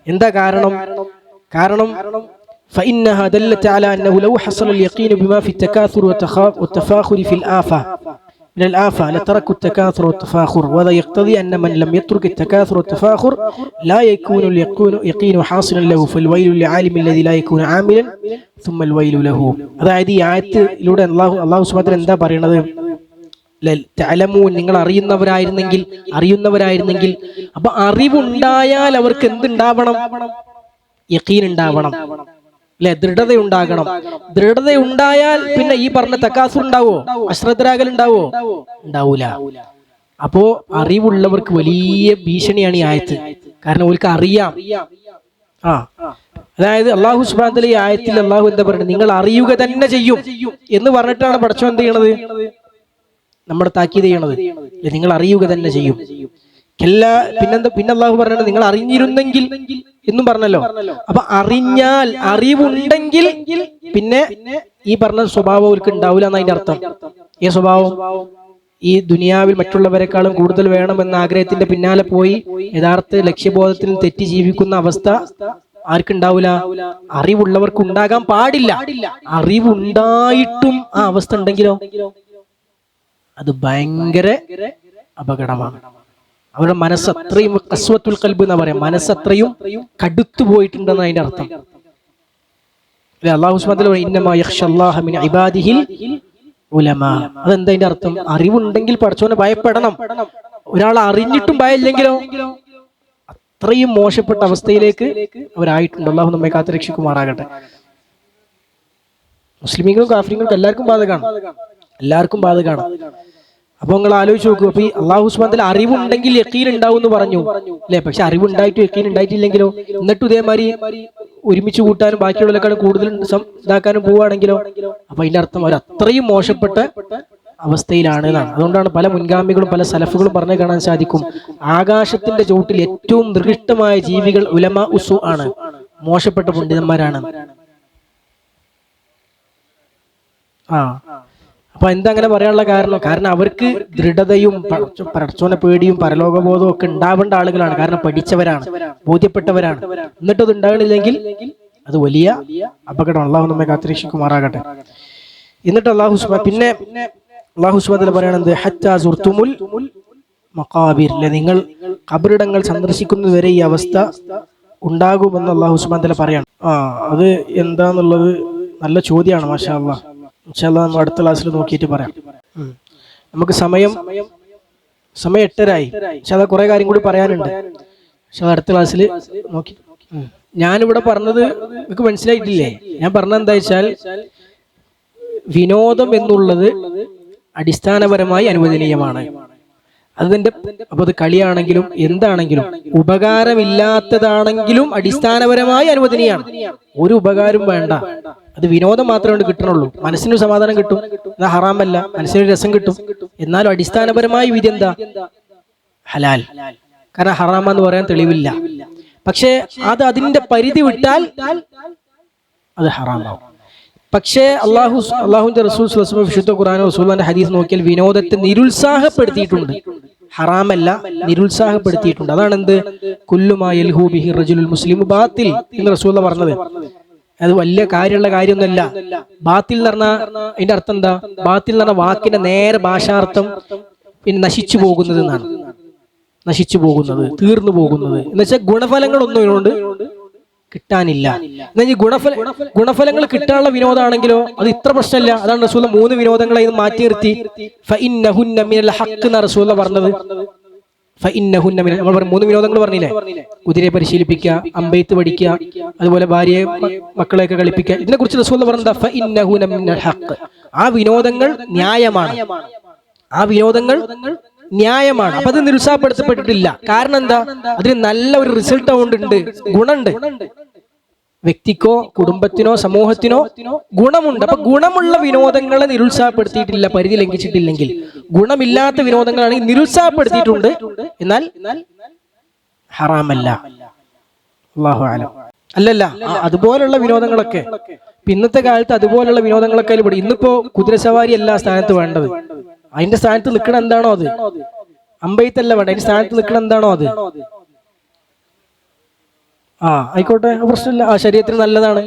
എന്താ കാരണം? فإنها دلت على أنه لو حصل اليقين بما في التكاثر والتفاخر في الآفة من الآفة لتركوا التكاثر والتفاخر، وهذا يقتضي أن من لم يترك التكاثر والتفاخر لا يكون اليقين حاصلا له، فالويل للعالم الذي لا يكون عاملا ثم الويل له. അതായത് ഈ ആയത്തിലൂടെ അല്ലാഹു സുബ്ഹാനഹു വ തആല എന്താ പറയുന്നത്? തഅലമൂൻ, നിങ്ങൾ അറിയുന്നവരായിരുന്നെങ്കിൽ. അപ്പൊ അറിവുണ്ടായാൽ അവർക്ക് എന്തുണ്ടാവണം? യഖീൻ ഉണ്ടാവണം, അല്ലെ? ദൃഢതയുണ്ടാകണം. ദൃഢതയുണ്ടായാൽ പിന്നെ ഈ പറഞ്ഞ തകാസുർ ഉണ്ടാവോ? അശ്രദ്ധരാകൽ ഉണ്ടാവോ? ഉണ്ടാവൂല. അപ്പോ അറിവുള്ളവർക്ക് വലിയ ഭീഷണിയാണ് ഈ ആയത്ത്. കാരണം അവർക്ക് അറിയാം. അതായത് അല്ലാഹു സുബ്ഹാനഹു വ തആല ഈ ആയത്തിൽ അല്ലാഹു എന്താ പറയുന്നത്? നിങ്ങൾ അറിയുക തന്നെ ചെയ്യും എന്ന് പറഞ്ഞിട്ടാണ് പടച്ചോൻ എന്ത് ചെയ്യണത്? നമ്മുടെ താക്കീത് ചെയ്യണത്. നിങ്ങൾ അറിയുക തന്നെ ചെയ്യും. പിന്നെ അല്ലാഹു പറഞ്ഞത് നിങ്ങൾ അറിഞ്ഞിരുന്നെങ്കിൽ എന്നും പറഞ്ഞല്ലോ. അപ്പൊ അറിഞ്ഞാൽ, അറിവുണ്ടെങ്കിൽ പിന്നെ ഈ പറഞ്ഞ സ്വഭാവം അവർക്ക് ഉണ്ടാവില്ല എന്നതിന്റെ അർത്ഥം. ഈ സ്വഭാവം ഈ ദുനിയാവിൽ മറ്റുള്ളവരെക്കാളും കൂടുതൽ വേണമെന്ന ആഗ്രഹത്തിന്റെ പിന്നാലെ പോയി യഥാർത്ഥ ലക്ഷ്യബോധത്തിൽ തെറ്റി ജീവിക്കുന്ന അവസ്ഥ ആർക്കുണ്ടാവില്ല? അറിവുള്ളവർക്ക് ഉണ്ടാകാൻ പാടില്ല. അറിവുണ്ടായിട്ടും ആ അവസ്ഥ ഉണ്ടെങ്കിലോ അത് ഭയങ്കര അപകടമാണ്. അവരുടെ മനസ്സത്രയും ഖസ്വത്തുൽ ഖൽബ് എന്ന് പറയാം, മനസ്സത്രയും കടുത്തു പോയിട്ടുണ്ടെന്ന് അതിന്റെ അർത്ഥം. അല്ലാഹു സുബ്ഹാനഹു വ തആല ഇന്നമാ യഖ്ശല്ലാഹ മിൻ ഇബാദിഹിൽ ഉലമാ. അതെന്താ അതിന്റെ അർത്ഥം? അറിവുണ്ടെങ്കിൽ പടച്ചോനെ ഭയപ്പെടണം. ഒരാൾ അറിഞ്ഞിട്ടും ഭയമില്ലെങ്കിലോ അത്രയും മോശപ്പെട്ട അവസ്ഥയിലേക്ക് അവരായിട്ടുണ്ട്. അല്ലാഹു നമ്മെ കാത്ത് രക്ഷിക്കുമാറാകട്ടെ. മുസ്ലിമീങ്ങളും കാഫിറുകൾക്കും എല്ലാവർക്കും ബാധകമാണ്. അപ്പൊ നിങ്ങൾ ആലോചിച്ച് നോക്കൂ. അപ്പൊ ഈ അല്ലാഹു സുബ്ഹാനഹു വ തആല അറിവുണ്ടെങ്കിൽ യഖീൻ ഉണ്ടാവും എന്ന് പറഞ്ഞു, അല്ലെ? പക്ഷെ അറിവുണ്ടായിട്ട് യഖീൻ ഉണ്ടായിട്ടില്ലെങ്കിലോ, എന്നിട്ട് ഇതേമാതിരി ഒരുമിച്ച് കൂട്ടാനും ബാക്കിയുള്ളവരെക്കാളും കൂടുതൽ ഇതാക്കാനും പോവുകയാണെങ്കിലോ, അപ്പൊ അതിന്റെ അർത്ഥം അവർ അത്രയും മോശപ്പെട്ട അവസ്ഥയിലാണ് എന്നാണ്. അതുകൊണ്ടാണ് പല മുൻഗാമികളും പല സലഫുകളും പറഞ്ഞു കാണാൻ സാധിക്കും, ആകാശത്തിന്റെ ചോട്ടിൽ ഏറ്റവും നിർദിഷ്ടമായ ജീവികൾ ഉലമാ ഉസു ആണ്, മോശപ്പെട്ട പണ്ഡിതന്മാരാണ്. അപ്പൊ എന്താ അങ്ങനെ പറയാനുള്ള കാരണം അവർക്ക് ദൃഢതയും പടച്ചോനെ പേടിയും പരലോകബോധവും ഒക്കെ ഉണ്ടാവേണ്ട ആളുകളാണ്. കാരണം പഠിച്ചവരാണ്, ബോധ്യപ്പെട്ടവരാണ്. എന്നിട്ട് അത് ഉണ്ടാകണില്ലെങ്കിൽ അത് വലിയ അപകടം. അള്ളാഹു നമ്മെ കാത്തിരക്ഷിക്കുമാറാകട്ടെ. എന്നിട്ട് അള്ളാഹു പിന്നെ അള്ളാഹു സുബ്ഹാനഹു പറയണത് ഹത്താ സുർത്തുമുൽ മഖാബിർ, നിങ്ങൾ ഖബറിടങ്ങൾ സന്ദർശിക്കുന്നത് വരെ ഈ അവസ്ഥ ഉണ്ടാകുമെന്ന് അള്ളാഹു സുബ്ഹാനഹു പറയാണ്. അത് എന്താന്നുള്ളത് നല്ല ചോദ്യമാണ്. മാഷാ അല്ലാഹ്. ഇൻഷാ അല്ലാഹ് നമ്മൾ അടുത്ത ക്ലാസ്സിൽ നോക്കിയിട്ട് പറയാം. നമുക്ക് സമയം 8:30 പക്ഷെ അത് കുറെ കാര്യം കൂടി പറയാനുണ്ട്. പക്ഷെ അത് അടുത്ത ക്ലാസ്സിൽ നോക്കി. ഞാനിവിടെ പറഞ്ഞത് നിങ്ങൾക്ക് മനസ്സിലായിട്ടില്ലേ? ഞാൻ പറഞ്ഞത് എന്താ വെച്ചാൽ വിനോദം എന്നുള്ളത് അടിസ്ഥാനപരമായി അനുവദനീയമാണ്. അപ്പൊ അത് കളിയാണെങ്കിലും എന്താണെങ്കിലും ഉപകാരമില്ലാത്തതാണെങ്കിലും അടിസ്ഥാനപരമായി അനുവദനീയമാണ്. ഒരു ഉപകാരം വേണ്ട, അത് വിനോദം മാത്രമേ കിട്ടണുള്ളൂ. മനസ്സിനൊരു സമാധാനം കിട്ടും, എന്നാൽ ഹറാമല്ല, മനസ്സിനൊരു രസം കിട്ടും. എന്നാലും അടിസ്ഥാനപരമായി വിധി എന്താ? ഹലാൽ. കാരണം ഹറാമെന്ന് പറയാൻ തെളിവില്ല. പക്ഷെ അത് അതിന്റെ പരിധി വിട്ടാൽ അത് ഹറാമാവും. പക്ഷേ അള്ളാഹുവിന്റെ റസൂൽ സ്വല്ലല്ലാഹു അലൈഹി വസല്ലം വിശുദ്ധ ഖുർആനോ റസൂലുള്ളാഹിന്റെ ഹദീസ് നോക്കിയാൽ വിനോദത്തെ നിരുത്സാഹപ്പെടുത്തിയിട്ടുണ്ട്. ഹറാമല്ല, നിരുത്സാഹപ്പെടുത്തിയിട്ടുണ്ട്. അതാണ് എന്ത്? കുല്ലു മാ യൽഹു ബിഹി റജുലുൽ മുസ്ലിമു ബാത്തിൽ എന്ന് റസൂലുള്ളാഹി പറഞ്ഞത്. അത് വലിയ കാര്യമുള്ള കാര്യമൊന്നുമല്ല. ബാത്തിൽ എന്ന് പറഞ്ഞാൽ അതിന്റെ അർത്ഥം എന്താ? ബാത്തിൽ എന്ന് പറഞ്ഞ വാക്കിന്റെ നേരെ ഭാഷാർത്ഥം പിന്നെ നശിച്ചു പോകുന്നത് എന്നാണ്. നശിച്ചു പോകുന്നത്, തീർന്നു പോകുന്നത് എന്ന് വെച്ചാൽ ഗുണഫലങ്ങളൊന്നും ഇതിനോട് കിട്ടാനില്ല. എന്നാൽ ഗുണഫലങ്ങൾ കിട്ടാനുള്ള വിനോദമാണെങ്കിലോ അത് ഇത്ര പ്രശ്നമില്ല. അതാണ് റസൂലുള്ളാഹി 3 വിനോദങ്ങളെ മാറ്റി നിർത്തി ഫഇന്നഹുന്ന മിനൽ ഹഖ് എന്ന് റസൂലുള്ളാഹി പറഞ്ഞത്. ഫഇന്നഹുന്ന മിനൽ, നമ്മൾ 3 വിനോദങ്ങൾ പറഞ്ഞില്ലേ? കുതിരയെ പരിശീലിപ്പിക്കുക, അമ്പെയ്ത്ത് പഠിക്കുക, അതുപോലെ ഭാര്യയെ മക്കളെയൊക്കെ കളിപ്പിക്കുക. ഇതിനെ കുറിച്ച് റസൂലുള്ളാഹി പറഞ്ഞത് ഫഇന്നഹുന്ന മിനൽ ഹഖ്. ആ വിനോദങ്ങൾ ന്യായമാണ്. ആ വിനോദങ്ങൾ ന്യായമാണ്. അപ്പൊ അത് നിരുത്സാഹപ്പെടുത്തപ്പെട്ടിട്ടില്ല. കാരണം എന്താ? അതിന് നല്ല ഒരു റിസൾട്ട് ഉണ്ട്, ഗുണമുണ്ട്. വ്യക്തിക്കോ കുടുംബത്തിനോ സമൂഹത്തിനോ ഗുണമുണ്ട്. അപ്പൊ ഗുണമുള്ള വിനോദങ്ങളെ നിരുത്സാഹപ്പെടുത്തിയിട്ടില്ല, പരിധി ലംഘിച്ചിട്ടില്ലെങ്കിൽ. ഗുണമില്ലാത്ത വിനോദങ്ങളാണെങ്കിൽ നിരുത്സാഹപ്പെടുത്തിയിട്ടുണ്ട്, എന്നാൽ ഹറാമല്ല. അല്ലാഹു അലം. അല്ലല്ല, അതുപോലുള്ള വിനോദങ്ങളൊക്കെ ഇന്നത്തെ കാലത്ത് അതുപോലുള്ള വിനോദങ്ങളൊക്കെ ഇവിടെ. ഇന്നിപ്പോ കുതിരസവാരി അല്ല സ്ഥാനത്ത് വേണ്ടത്. അതിന്റെ സ്ഥാനത്ത് നിൽക്കണ എന്താണോ അത്. അമ്പെയ്ത്തല്ല വേണ്ട, അതിന്റെ സ്ഥാനത്ത് നിൽക്കണ എന്താണോ അത്. ആയിക്കോട്ടെ, പ്രശ്നമില്ല. ശരീരത്തിന് നല്ലതാണ്.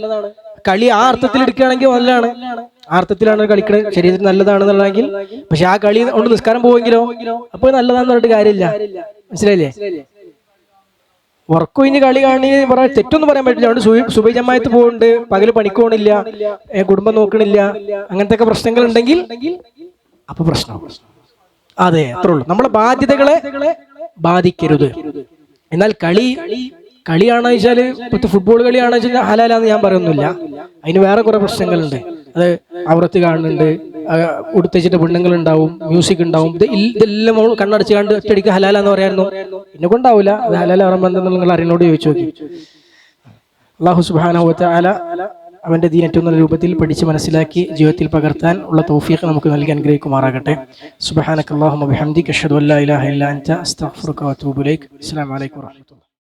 കളി ആ അർത്ഥത്തിൽ എടുക്കുകയാണെങ്കിൽ നല്ലതാണ്. ആ അർത്ഥത്തിലാണ് കളിക്കുന്നത്, ശരീരത്തിന് നല്ലതാണെന്നുള്ളതെങ്കിൽ. പക്ഷെ ആ കളി കൊണ്ട് നിസ്കാരം പോവെങ്കിലോ അപ്പൊ നല്ലതാന്ന് പറഞ്ഞിട്ട് കാര്യമില്ല. മനസ്സിലായില്ലേ? ഉറക്കൊഴിഞ്ഞ് കളി കാണി പറയാൻ തെറ്റൊന്നും പറയാൻ പറ്റില്ല. അതുകൊണ്ട് സുബഹി ജമാഅത്ത് പോകുന്നുണ്ട്, പകല് പണിക്ക് പോകണില്ല, കുടുംബം നോക്കണില്ല, അങ്ങനത്തെ ഒക്കെ പ്രശ്നങ്ങൾ ഉണ്ടെങ്കിൽ അപ്പൊ പ്രശ്നം. അതെ, അത്രേ ഉള്ളൂ. നമ്മളെ ബാധ്യതകളെ ബാധിക്കരുത്. എന്നാൽ കളിയാണെന്ന് വെച്ചാല് ഇപ്പത്തെ ഫുട്ബോൾ കളിയാണെന്ന് വെച്ചാൽ ഹലാലാന്ന് ഞാൻ പറയുന്നില്ല. അതിന് വേറെ കുറെ പ്രശ്നങ്ങളുണ്ട്. അത് ഔറത്ത് കാണുന്നുണ്ട്, ഉടുത്തച്ചിട്ട് പെണ്ണുങ്ങൾ ഉണ്ടാവും, മ്യൂസിക് ഉണ്ടാവും. ഇതെല്ലാം കണ്ണടച്ച് കണ്ട് ഒറ്റയടിക്ക് ഹലാലാന്ന് പറയായിരുന്നു. എന്നെ കൊണ്ടാവില്ല. അത് ഹലാൽ ആറമ്പെന്ന് നിങ്ങൾ അറിയണോട് ചോദിച്ചു നോക്കി. അല്ലാഹു സുബ്ഹാനഹു വ തആല അവന്റെ ദീൻ ഏറ്റവും നല്ല രൂപത്തിൽ പഠിച്ച് മനസ്സിലാക്കി ജീവിതത്തിൽ പകർത്താൻ ഉള്ള തൗഫീഖ് നമുക്ക് നൽകി അനുഗ്രഹിക്കുമാറാകട്ടെ. സുബ്ഹാനകല്ലാഹുമ്മ ബിഹംദിക അഷ്ഹദു അല്ലാ ഇലാഹ ഇല്ലാ അൻത അസ്തഗ്ഫിറുക വ അത്തൂബു ഇലൈക്. അസ്സലാമു അലൈക്കും വറഹ്മത്തുള്ളാഹി.